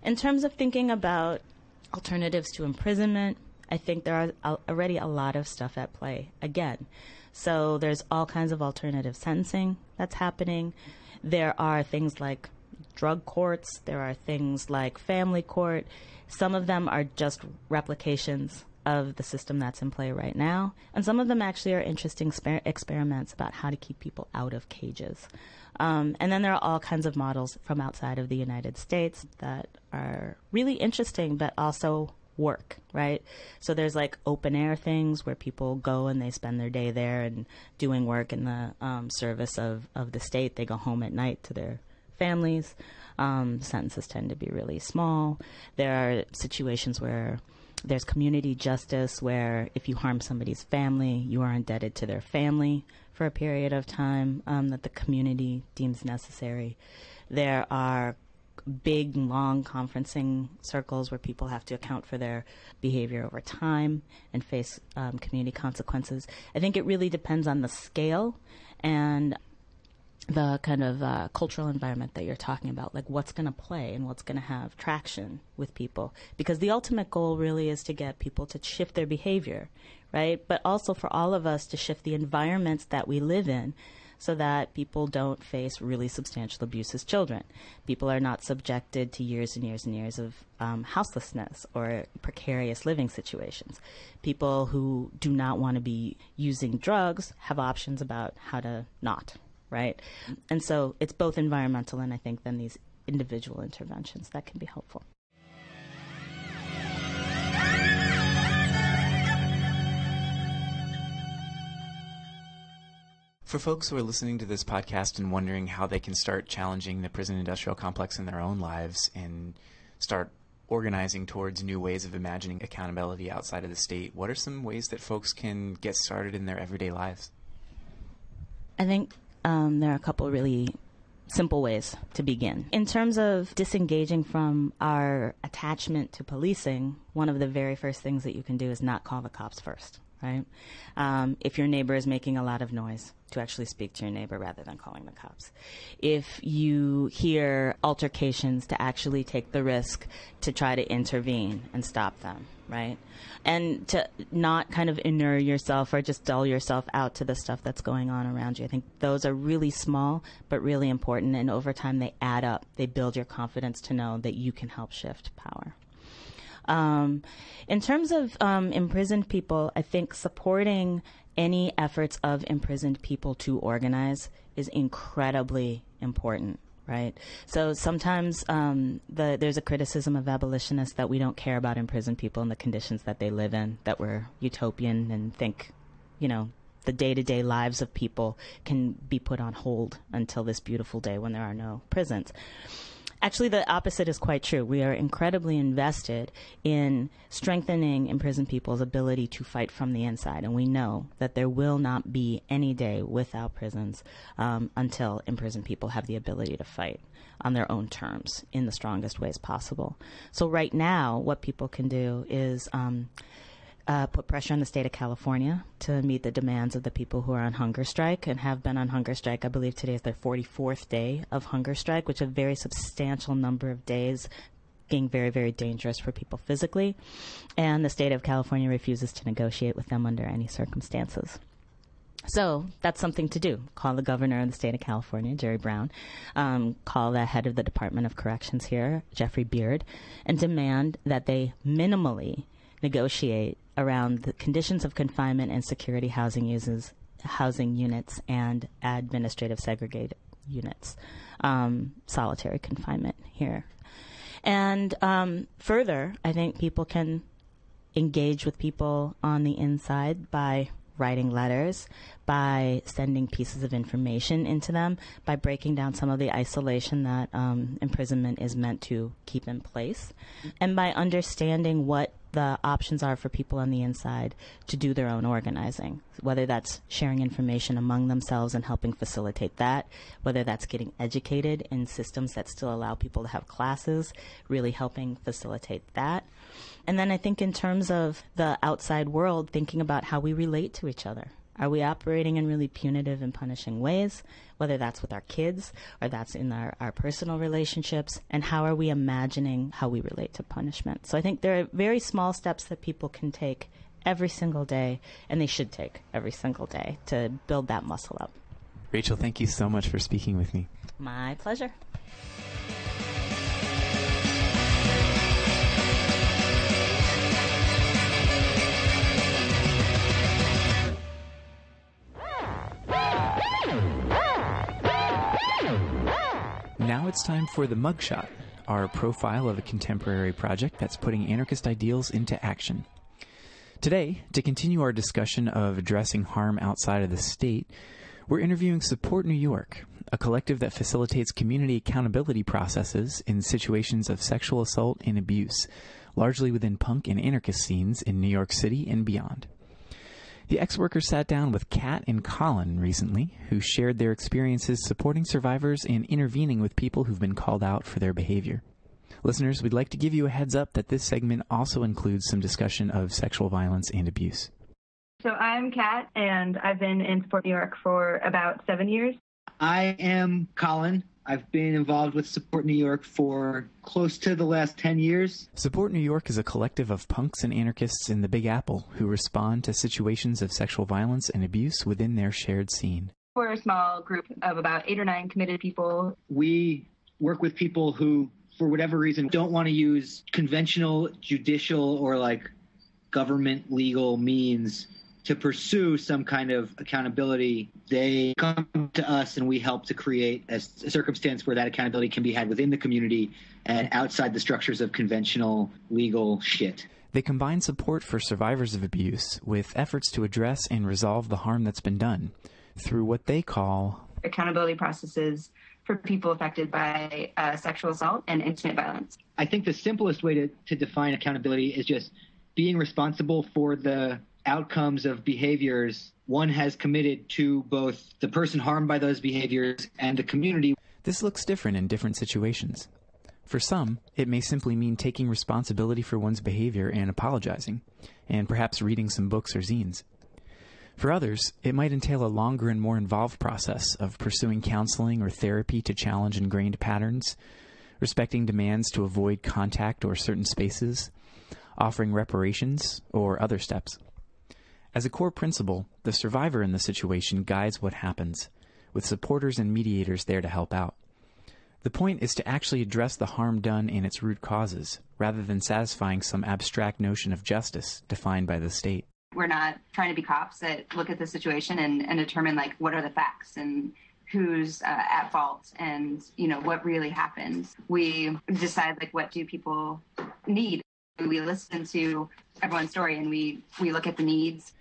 In terms of thinking about alternatives to imprisonment, I think there are already a lot of stuff at play again. So there's all kinds of alternative sentencing that's happening. There are things like drug courts. There are things like family court. Some of them are just replications of the system that's in play right now. And some of them actually are interesting experiments about how to keep people out of cages. And then there are all kinds of models from outside of the United States that are really interesting, but also work, right? So there's like open air things where people go and they spend their day there and doing work in the service of the state. They go home at night to their families. Sentences tend to be really small. There are situations where there's community justice where if you harm somebody's family, you are indebted to their family for a period of time that the community deems necessary. There are big, long conferencing circles where people have to account for their behavior over time and face community consequences. I think it really depends on the scale and the kind of cultural environment that you're talking about, like what's going to play and what's going to have traction with people. Because the ultimate goal really is to get people to shift their behavior, right? But also for all of us to shift the environments that we live in so that people don't face really substantial abuse as children. People are not subjected to years and years and years of houselessness or precarious living situations. People who do not want to be using drugs have options about how to not. Right? And so it's both environmental and I think then these individual interventions that can be helpful. For folks who are listening to this podcast and wondering how they can start challenging the prison industrial complex in their own lives and start organizing towards new ways of imagining accountability outside of the state, what are some ways that folks can get started in their everyday lives? I think there are a couple really simple ways to begin. In terms of disengaging from our attachment to policing, one of the very first things that you can do is not call the cops first, right? If your neighbor is making a lot of noise, to actually speak to your neighbor rather than calling the cops. If you hear altercations, to actually take the risk to try to intervene and stop them, right? And to not kind of inure yourself or just dull yourself out to the stuff that's going on around you. I think those are really small but really important, and over time they add up. They build your confidence to know that you can help shift power. In terms of imprisoned people, I think supporting any efforts of imprisoned people to organize is incredibly important, right? So sometimes there's a criticism of abolitionists that we don't care about imprisoned people and the conditions that they live in, that we're utopian and think, the day-to-day lives of people can be put on hold until this beautiful day when there are no prisons. Actually, the opposite is quite true. We are incredibly invested in strengthening imprisoned people's ability to fight from the inside. And we know that there will not be any day without prisons until imprisoned people have the ability to fight on their own terms in the strongest ways possible. So right now, what people can do is put pressure on the state of California to meet the demands of the people who are on hunger strike and have been on hunger strike. I believe today is their 44th day of hunger strike, which is a very substantial number of days, being very, very dangerous for people physically. And the state of California refuses to negotiate with them under any circumstances. So that's something to do. Call the governor of the state of California, Jerry Brown, call the head of the Department of Corrections here, Jeffrey Beard, and demand that they minimally negotiate around the conditions of confinement and security housing units and administrative segregated units, solitary confinement here. And further, I think people can engage with people on the inside by writing letters, by sending pieces of information into them, by breaking down some of the isolation that imprisonment is meant to keep in place, and by understanding what the options are for people on the inside to do their own organizing, whether that's sharing information among themselves and helping facilitate that, whether that's getting educated in systems that still allow people to have classes, really helping facilitate that. And then I think in terms of the outside world, thinking about how we relate to each other. Are we operating in really punitive and punishing ways, whether that's with our kids or that's in our personal relationships? And how are we imagining how we relate to punishment? So I think there are very small steps that people can take every single day, and they should take every single day to build that muscle up. Rachel, thank you so much for speaking with me. My pleasure. Now it's time for the Mugshot, our profile of a contemporary project that's putting anarchist ideals into action. Today, to continue our discussion of addressing harm outside of the state, we're interviewing Support New York, a collective that facilitates community accountability processes in situations of sexual assault and abuse, largely within punk and anarchist scenes in New York City and beyond. The ex-workers sat down with Kat and Colin recently, who shared their experiences supporting survivors and intervening with people who've been called out for their behavior. Listeners, we'd like to give you a heads up that this segment also includes some discussion of sexual violence and abuse. So I'm Kat, and I've been in Support New York for about 7 years. I am Colin. I've been involved with Support New York for close to the last 10 years. Support New York is a collective of punks and anarchists in the Big Apple who respond to situations of sexual violence and abuse within their shared scene. We're a small group of about 8 or 9 committed people. We work with people who, for whatever reason, don't want to use conventional judicial or government legal means to pursue some kind of accountability. They come to us and we help to create a circumstance where that accountability can be had within the community and outside the structures of conventional legal shit. They combine support for survivors of abuse with efforts to address and resolve the harm that's been done through what they call accountability processes for people affected by sexual assault and intimate violence. I think the simplest way to define accountability is just being responsible for the outcomes of behaviors one has committed to both the person harmed by those behaviors and the community. This looks different in different situations. For some, it may simply mean taking responsibility for one's behavior and apologizing, and perhaps reading some books or zines. For others, it might entail a longer and more involved process of pursuing counseling or therapy to challenge ingrained patterns, respecting demands to avoid contact or certain spaces, offering reparations, or other steps. As a core principle, the survivor in the situation guides what happens, with supporters and mediators there to help out. The point is to actually address the harm done and its root causes, rather than satisfying some abstract notion of justice defined by the state. We're not trying to be cops that look at the situation and determine, like, what are the facts and who's at fault and, what really happened. We decide, like, what do people need. We listen to everyone's story and we look at the needs.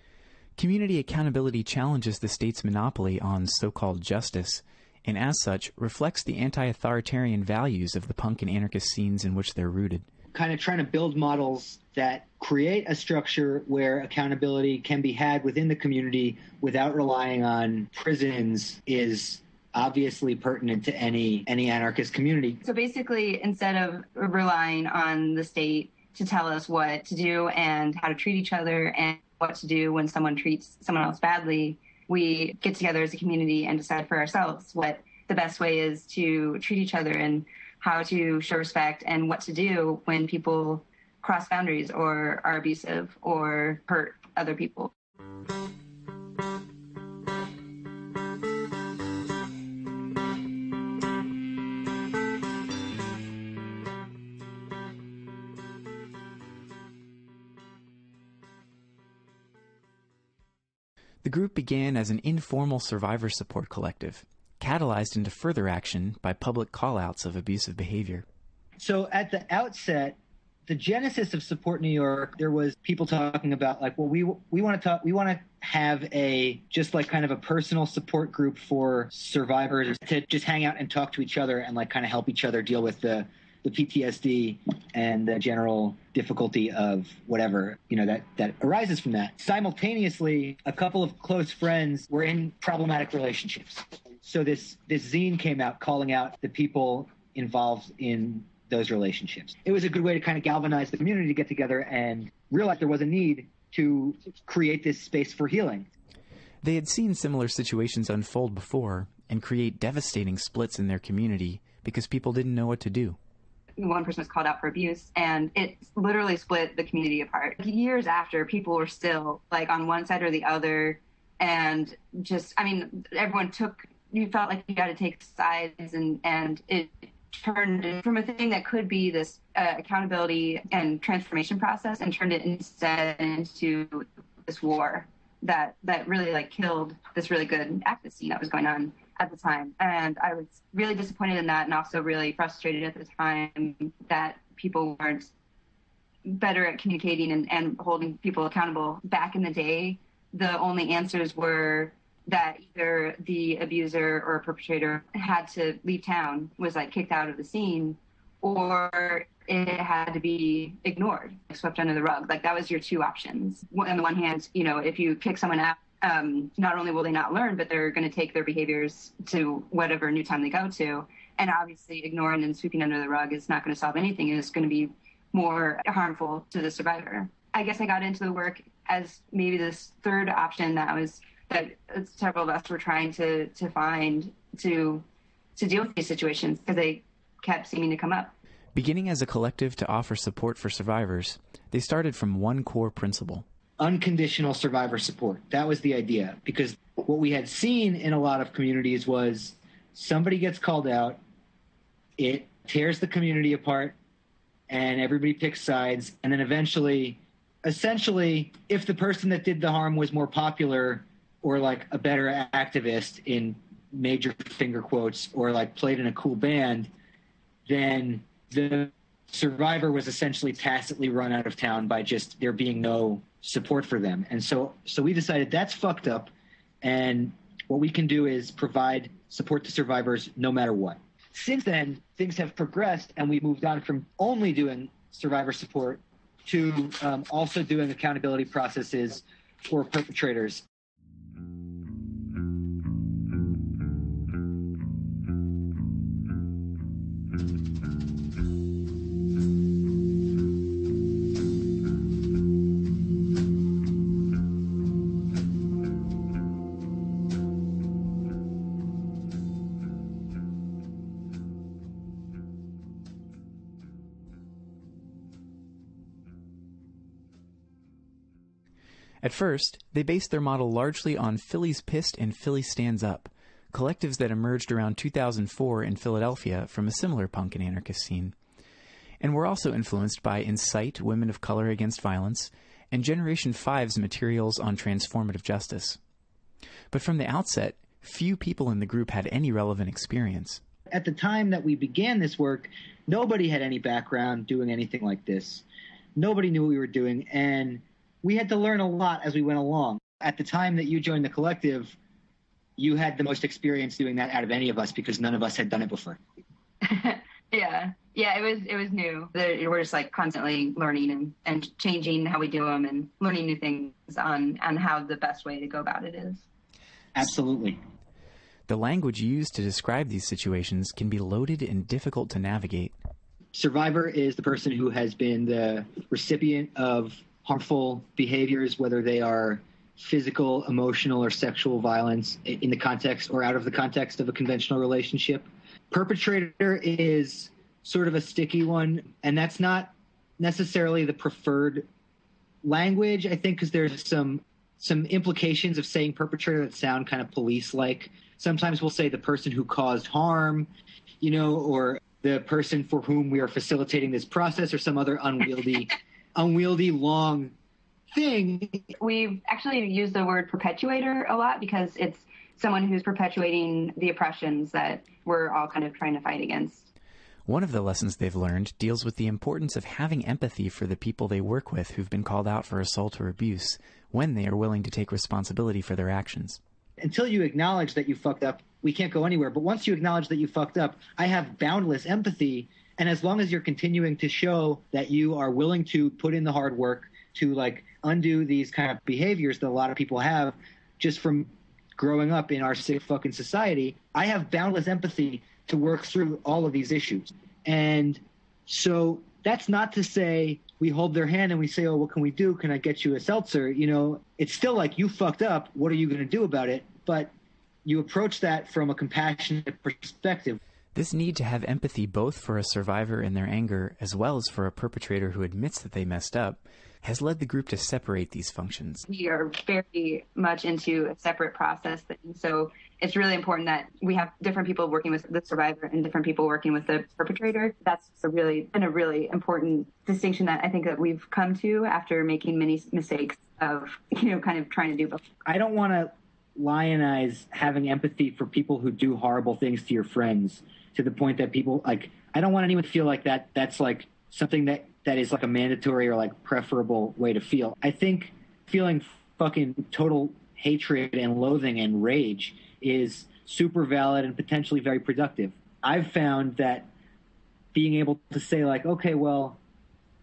Community accountability challenges the state's monopoly on so-called justice, and as such, reflects the anti-authoritarian values of the punk and anarchist scenes in which they're rooted. Kind of trying to build models that create a structure where accountability can be had within the community without relying on prisons is obviously pertinent to any anarchist community. So basically, instead of relying on the state to tell us what to do and how to treat each other and what to do when someone treats someone else badly, we get together as a community and decide for ourselves what the best way is to treat each other and how to show respect and what to do when people cross boundaries or are abusive or hurt other people. The group began as an informal survivor support collective, catalyzed into further action by public call-outs of abusive behavior. So at the outset, the genesis of Support New York, there was people talking about, like, well, we want to have just kind of a personal support group for survivors to just hang out and talk to each other and kind of help each other deal with the PTSD and the general difficulty of whatever, that arises from that. Simultaneously, a couple of close friends were in problematic relationships. So this zine came out calling out the people involved in those relationships. It was a good way to kind of galvanize the community to get together and realize there was a need to create this space for healing. They had seen similar situations unfold before and create devastating splits in their community because people didn't know what to do. One person was called out for abuse, and it literally split the community apart. Years after, people were still on one side or the other, and everyone you felt like you got to take sides, and it turned from a thing that could be this accountability and transformation process, and turned it instead into this war that really killed this really good activist scene that was going on at the time. And I was really disappointed in that, and also really frustrated at the time that people weren't better at communicating and holding people accountable. Back in the day, the only answers were that either the abuser or perpetrator had to leave town, was kicked out of the scene, or it had to be ignored, swept under the rug. That was your two options. On the one hand, if you kick someone out, not only will they not learn, but they're going to take their behaviors to whatever new town they go to. And obviously ignoring and sweeping under the rug is not going to solve anything. It's going to be more harmful to the survivor. I guess I got into the work as maybe this third option that several of us were trying to find to deal with these situations, because they kept seeming to come up. Beginning as a collective to offer support for survivors, they started from one core principle: unconditional survivor support. That was the idea, because what we had seen in a lot of communities was somebody gets called out, it tears the community apart, and everybody picks sides, and then essentially, if the person that did the harm was more popular or a better activist in major finger quotes, or played in a cool band, then the survivor was essentially tacitly run out of town by just there being no support for them. And so we decided that's fucked up, and what we can do is provide support to survivors no matter what. Since then, things have progressed, and we moved on from only doing survivor support to also doing accountability processes for perpetrators. At first, they based their model largely on Philly's Pissed and Philly Stands Up, collectives that emerged around 2004 in Philadelphia from a similar punk and anarchist scene, and were also influenced by Incite, Women of Color Against Violence, and Generation 5's materials on transformative justice. But from the outset, few people in the group had any relevant experience. At the time that we began this work, nobody had any background doing anything like this. Nobody knew what we were doing, and we had to learn a lot as we went along. At the time that you joined the collective, you had the most experience doing that out of any of us because none of us had done it before. Yeah, it was new. We're just like constantly learning and changing how we do them and learning new things on how the best way to go about it is. Absolutely. The language used to describe these situations can be loaded and difficult to navigate. Survivor is the person who has been the recipient of harmful behaviors, whether they are physical, emotional, or sexual violence in the context or out of the context of a conventional relationship. Perpetrator is sort of a sticky one, and that's not necessarily the preferred language, I think, because there's some implications of saying perpetrator that sound kind of police-like. Sometimes we'll say the person who caused harm, or the person for whom we are facilitating this process, or some other unwieldy long thing. We've actually used the word perpetuator a lot because it's someone who's perpetuating the oppressions that we're all kind of trying to fight against. One of the lessons they've learned deals with the importance of having empathy for the people they work with who've been called out for assault or abuse when they are willing to take responsibility for their actions. Until you acknowledge that you fucked up, we can't go anywhere. But once you acknowledge that you fucked up, I have boundless empathy. And as long as you're continuing to show that you are willing to put in the hard work to undo these kind of behaviors that a lot of people have just from growing up in our sick fucking society, I have boundless empathy to work through all of these issues. And so that's not to say we hold their hand and we say, oh, what can we do? Can I get you a seltzer? It's still like, you fucked up. What are you going to do about it? But you approach that from a compassionate perspective. This need to have empathy both for a survivor in their anger as well as for a perpetrator who admits that they messed up has led the group to separate these functions. We are very much into a separate process thing. So it's really important that we have different people working with the survivor and different people working with the perpetrator. That's been a really important distinction that I think that we've come to after making many mistakes of, kind of trying to do both. I don't want to lionize having empathy for people who do horrible things to your friends to the point that people I don't want anyone to feel like that's something that is a mandatory or preferable way to feel. I think feeling fucking total hatred and loathing and rage is super valid and potentially very productive. I've found that being able to say okay, well,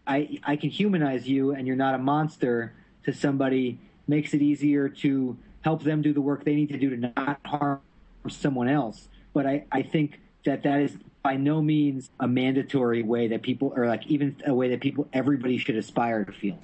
I can humanize you and you're not a monster to somebody makes it easier to help them do the work they need to do to not harm someone else. But I think that is by no means a mandatory way that people, or even a way that everybody should aspire to feel.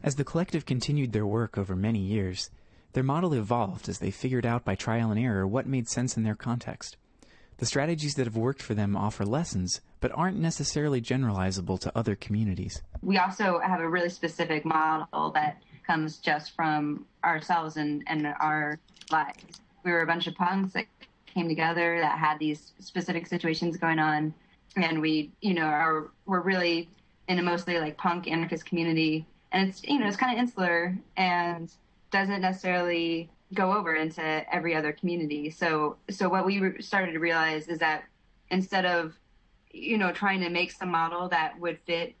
As the collective continued their work over many years, their model evolved as they figured out by trial and error what made sense in their context. The strategies that have worked for them offer lessons, but aren't necessarily generalizable to other communities. We also have a really specific model that comes just from ourselves and our lives. We were a bunch of punks that came together that had these specific situations going on, and we, we're really in a mostly punk anarchist community. And it's, it's kind of insular and doesn't necessarily go over into every other community. So what we started to realize is that instead of, trying to make some model that would fit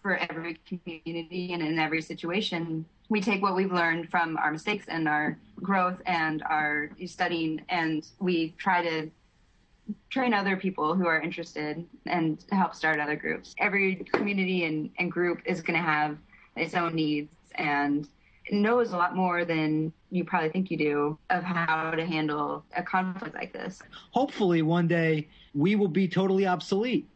for every community and in every situation, we take what we've learned from our mistakes and our growth and our studying, and we try to train other people who are interested and help start other groups. Every community and group is going to have its own needs, and knows a lot more than you probably think you do of how to handle a conflict like this. Hopefully one day we will be totally obsolete.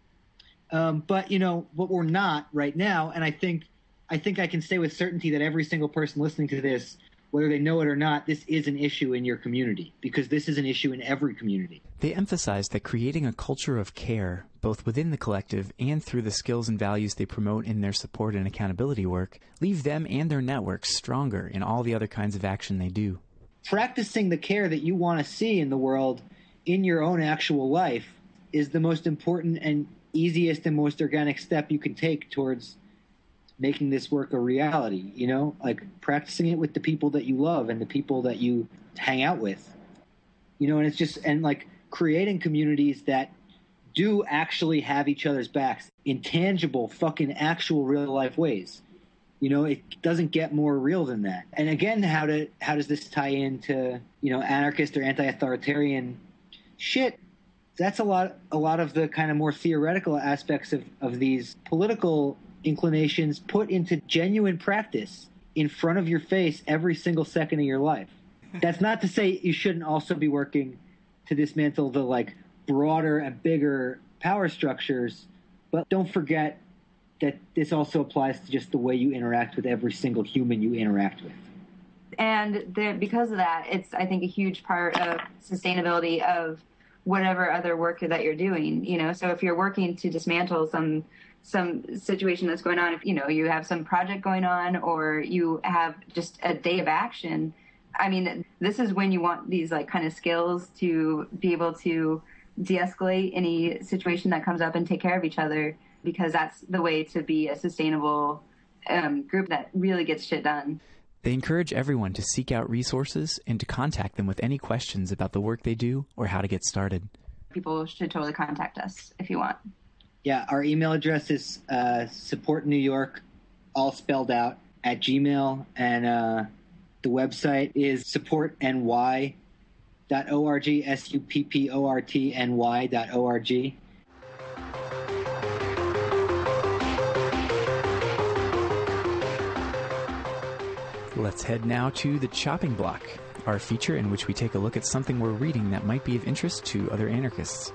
But we're not right now. And I think I can say with certainty that every single person listening to this, whether they know it or not, this is an issue in your community, because this is an issue in every community. They emphasize that creating a culture of care, both within the collective and through the skills and values they promote in their support and accountability work, leave them and their networks stronger in all the other kinds of action they do. Practicing the care that you want to see in the world in your own actual life is the most important and easiest and most organic step you can take towards making this work a reality, like practicing it with the people that you love and the people that you hang out with, and it's just, and like creating communities that do actually have each other's backs in tangible, fucking actual real life ways. It doesn't get more real than that. And again, how does this tie into, anarchist or anti-authoritarian shit? That's a lot of the kind of more theoretical aspects of these political inclinations put into genuine practice in front of your face every single second of your life. That's not to say you shouldn't also be working to dismantle the like broader and bigger power structures, but don't forget that this also applies to just the way you interact with every single human you interact with. And because of that, it's, I think, a huge part of sustainability of whatever other work that you're doing. So if you're working to dismantle some situation that's going on, if you have some project going on or you have just a day of action, I mean, this is when you want these like kind of skills to be able to de-escalate any situation that comes up and take care of each other, because that's the way to be a sustainable group that really gets shit done. They encourage everyone to seek out resources and to contact them with any questions about the work they do or how to get started. People should totally contact us if you want. Yeah, our email address is supportnewyork, all spelled out, at Gmail, and the website is supportny.org, supportny.org. Let's head now to the chopping block, our feature in which we take a look at something we're reading that might be of interest to other anarchists.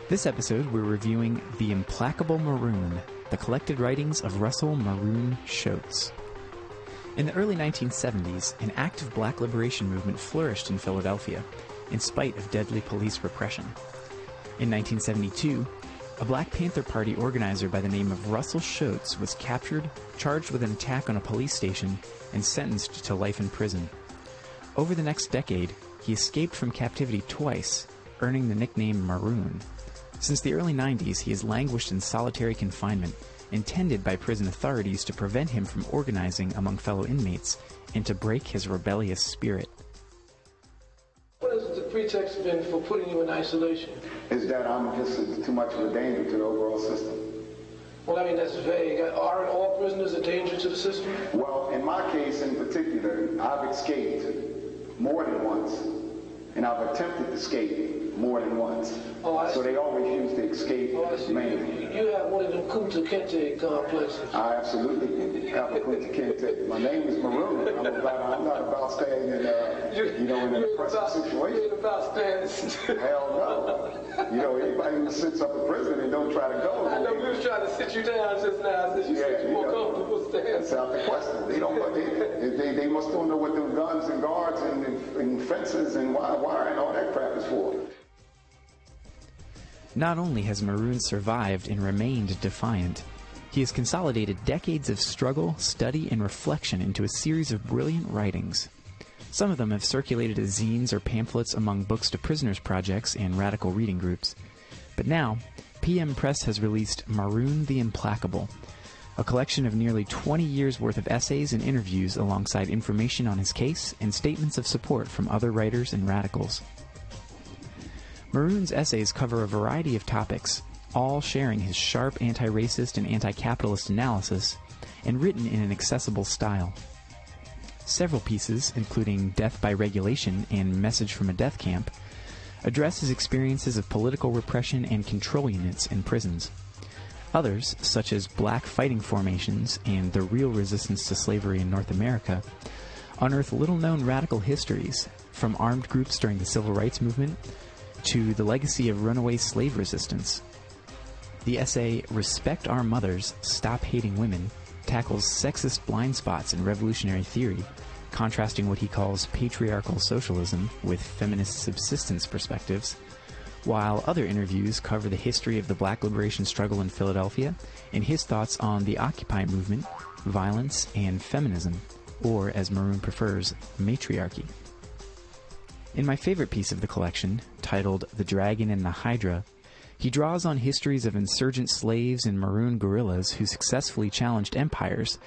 This episode, we're reviewing The Implacable Maroon, the collected writings of Russell Maroon Shoats. In the early 1970s, an active black liberation movement flourished in Philadelphia, in spite of deadly police repression. In 1972, a Black Panther Party organizer by the name of Russell Shoats was captured, charged with an attack on a police station, and sentenced to life in prison. Over the next decade, he escaped from captivity twice, earning the nickname Maroon. Since the early 90s, he has languished in solitary confinement, intended by prison authorities to prevent him from organizing among fellow inmates and to break his rebellious spirit. What has the pretext been for putting you in isolation? Is that I'm just too much of a danger to the overall system. Well, I mean, that's vague. Aren't all prisoners a danger to the system? Well, in my case in particular, I've escaped more than once, and I've attempted to escape more than once. So they always use the escape mainly. You have one of them Kunta Kinte complexes. I absolutely have a Kunta Kinte. My name is Maroon. I'm not about staying in an oppressive situation. You ain't about staying. Hell no. Anybody who sits up in prison and don't try to go. I know we was trying to sit you down just now. You said you more comfortable staying. That's out the question. They must don't know what them guns and guards and fences and wire and all that crap is for. Not only has Maroon survived and remained defiant, he has consolidated decades of struggle, study, and reflection into a series of brilliant writings. Some of them have circulated as zines or pamphlets among Books to Prisoners projects and radical reading groups. But now, PM Press has released Maroon the Implacable, a collection of nearly 20 years' worth of essays and interviews alongside information on his case and statements of support from other writers and radicals. Maroon's essays cover a variety of topics, all sharing his sharp anti-racist and anti-capitalist analysis, and written in an accessible style. Several pieces, including Death by Regulation and Message from a Death Camp, address his experiences of political repression and control units in prisons. Others, such as black fighting formations and the real resistance to slavery in North America, unearth little-known radical histories, from armed groups during the Civil Rights Movement to the legacy of runaway slave resistance. The essay Respect Our Mothers, Stop Hating Women tackles sexist blind spots in revolutionary theory, contrasting what he calls patriarchal socialism with feminist subsistence perspectives, while other interviews cover the history of the black liberation struggle in Philadelphia and his thoughts on the Occupy movement, violence, and feminism, or as Maroon prefers, matriarchy. In my favorite piece of the collection, titled The Dragon and the Hydra, he draws on histories of insurgent slaves and maroon guerrillas who successfully challenged empires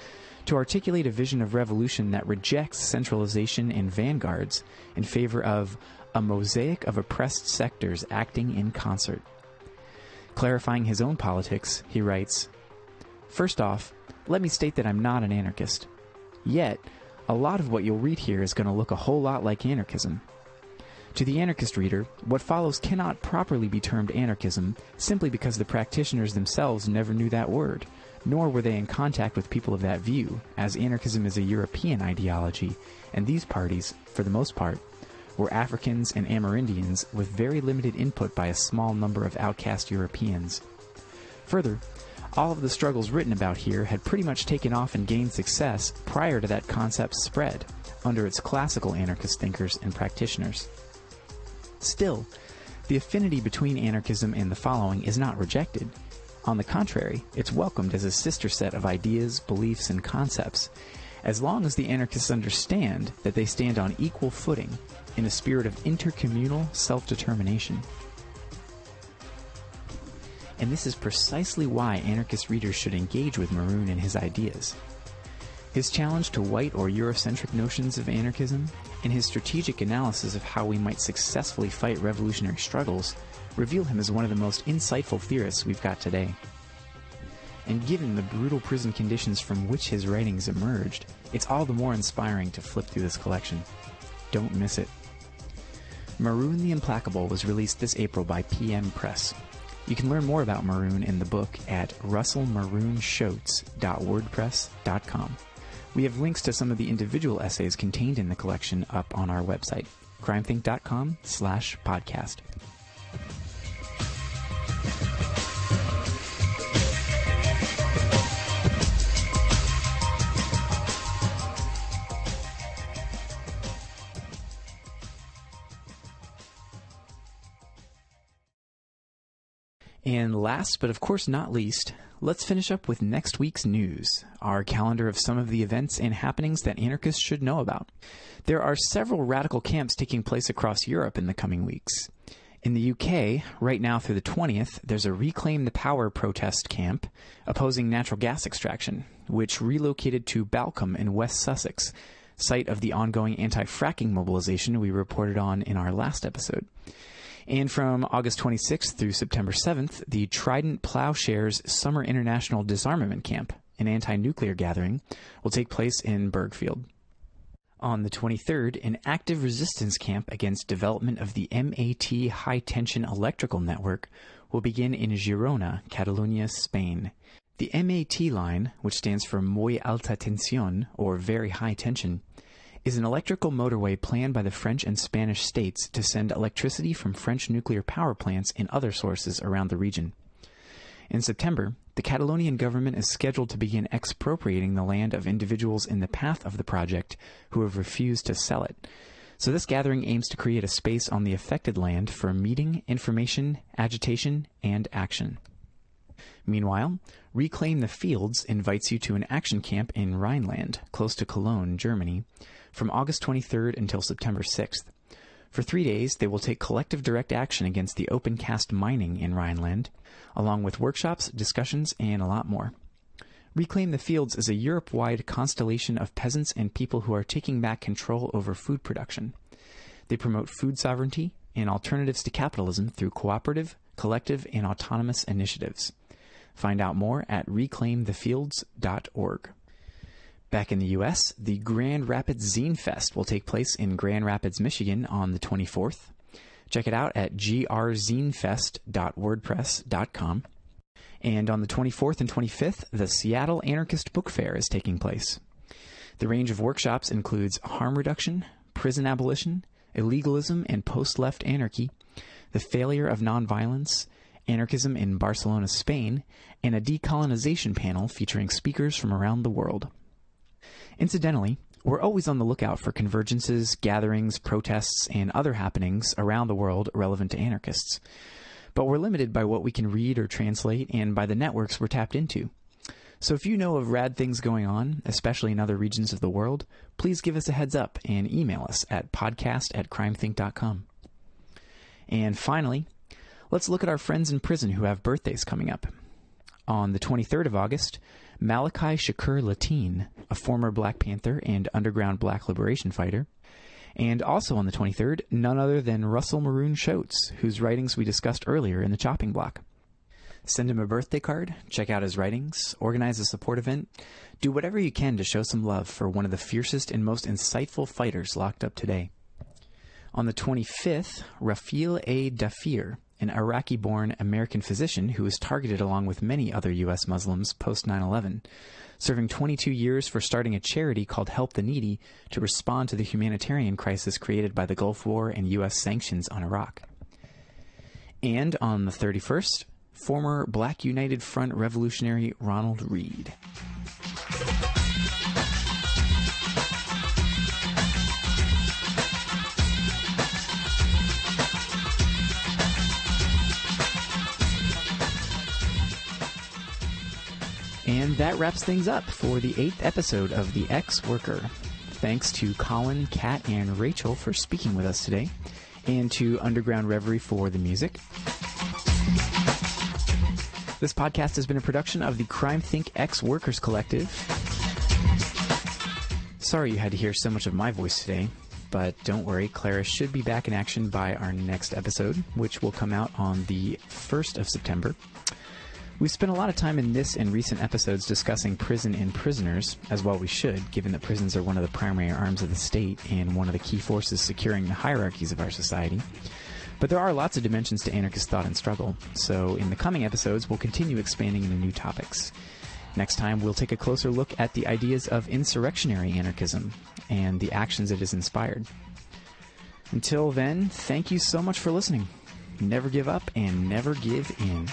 to articulate a vision of revolution that rejects centralization and vanguards in favor of a mosaic of oppressed sectors acting in concert. Clarifying his own politics, he writes, "First off, let me state that I'm not an anarchist. Yet, a lot of what you'll read here is going to look a whole lot like anarchism. To the anarchist reader, what follows cannot properly be termed anarchism simply because the practitioners themselves never knew that word, nor were they in contact with people of that view, as anarchism is a European ideology, and these parties, for the most part, were Africans and Amerindians with very limited input by a small number of outcast Europeans. Further, all of the struggles written about here had pretty much taken off and gained success prior to that concept's spread, under its classical anarchist thinkers and practitioners. Still, the affinity between anarchism and the following is not rejected. On the contrary, it's welcomed as a sister set of ideas, beliefs, and concepts, as long as the anarchists understand that they stand on equal footing in a spirit of intercommunal self-determination. And this is precisely why anarchist readers should engage with Maroon and his ideas. His challenge to white or Eurocentric notions of anarchism, and his strategic analysis of how we might successfully fight revolutionary struggles, reveal him as one of the most insightful theorists we've got today. And given the brutal prison conditions from which his writings emerged, it's all the more inspiring to flip through this collection. Don't miss it. Maroon the Implacable was released this April by PM Press. You can learn more about Maroon in the book at russellmaroonshoats.wordpress.com. We have links to some of the individual essays contained in the collection up on our website, crimethink.com/podcast. And last, but of course not least, let's finish up with next week's news, our calendar of some of the events and happenings that anarchists should know about. There are several radical camps taking place across Europe in the coming weeks. In the UK, right now through the 20th, there's a Reclaim the Power protest camp opposing natural gas extraction, which relocated to Balcombe in West Sussex, site of the ongoing anti-fracking mobilization we reported on in our last episode. And from August 26th through September 7th, the Trident Plowshares Summer International Disarmament Camp, an anti-nuclear gathering, will take place in Bergfield. On the 23rd, an active resistance camp against development of the MAT high-tension electrical network will begin in Girona, Catalonia, Spain. The MAT line, which stands for Muy Alta Tensión, or Very High Tension, is an electrical motorway planned by the French and Spanish states to send electricity from French nuclear power plants and other sources around the region. In September, the Catalonian government is scheduled to begin expropriating the land of individuals in the path of the project who have refused to sell it. So this gathering aims to create a space on the affected land for meeting, information, agitation, and action. Meanwhile, Reclaim the Fields invites you to an action camp in Rhineland, close to Cologne, Germany, from August 23rd until September 6th. For 3 days, they will take collective direct action against the open-cast mining in Rhineland, along with workshops, discussions, and a lot more. Reclaim the Fields is a Europe-wide constellation of peasants and people who are taking back control over food production. They promote food sovereignty and alternatives to capitalism through cooperative, collective, and autonomous initiatives. Find out more at reclaimthefields.org. Back in the U.S., the Grand Rapids Zine Fest will take place in Grand Rapids, Michigan on the 24th. Check it out at grzinefest.wordpress.com. And on the 24th and 25th, the Seattle Anarchist Book Fair is taking place. The range of workshops includes harm reduction, prison abolition, illegalism and post-left anarchy, the failure of nonviolence, anarchism in Barcelona, Spain, and a decolonization panel featuring speakers from around the world. Incidentally, we're always on the lookout for convergences, gatherings, protests, and other happenings around the world relevant to anarchists. But we're limited by what we can read or translate and by the networks we're tapped into. So if you know of rad things going on, especially in other regions of the world, please give us a heads up and email us at podcast@crimethink.com. And finally, let's look at our friends in prison who have birthdays coming up. On the 23rd of August, Malachi Shakur Latine, a former Black Panther and underground Black liberation fighter. And also on the 23rd, none other than Russell Maroon Shoats, whose writings we discussed earlier in the chopping block. Send him a birthday card, check out his writings, organize a support event, do whatever you can to show some love for one of the fiercest and most insightful fighters locked up today. On the 25th, Rafeel A. Dafir, an Iraqi-born American physician who was targeted along with many other U.S. Muslims post 9/11, serving 22 years for starting a charity called Help the Needy to respond to the humanitarian crisis created by the Gulf War and U.S. sanctions on Iraq. And on the 31st, former Black United Front revolutionary Ronald Reed. And that wraps things up for the 8th episode of The Ex-Worker. Thanks to Colin, Kat, and Rachel for speaking with us today, and to Underground Reverie for the music. This podcast has been a production of the Crime Think Ex-Workers Collective. Sorry you had to hear so much of my voice today, but don't worry, Clara should be back in action by our next episode, which will come out on the 1st of September. We've spent a lot of time in this and recent episodes discussing prison and prisoners, as well we should, given that prisons are one of the primary arms of the state and one of the key forces securing the hierarchies of our society. But there are lots of dimensions to anarchist thought and struggle, so in the coming episodes we'll continue expanding into new topics. Next time we'll take a closer look at the ideas of insurrectionary anarchism and the actions it has inspired. Until then, thank you so much for listening. Never give up and never give in.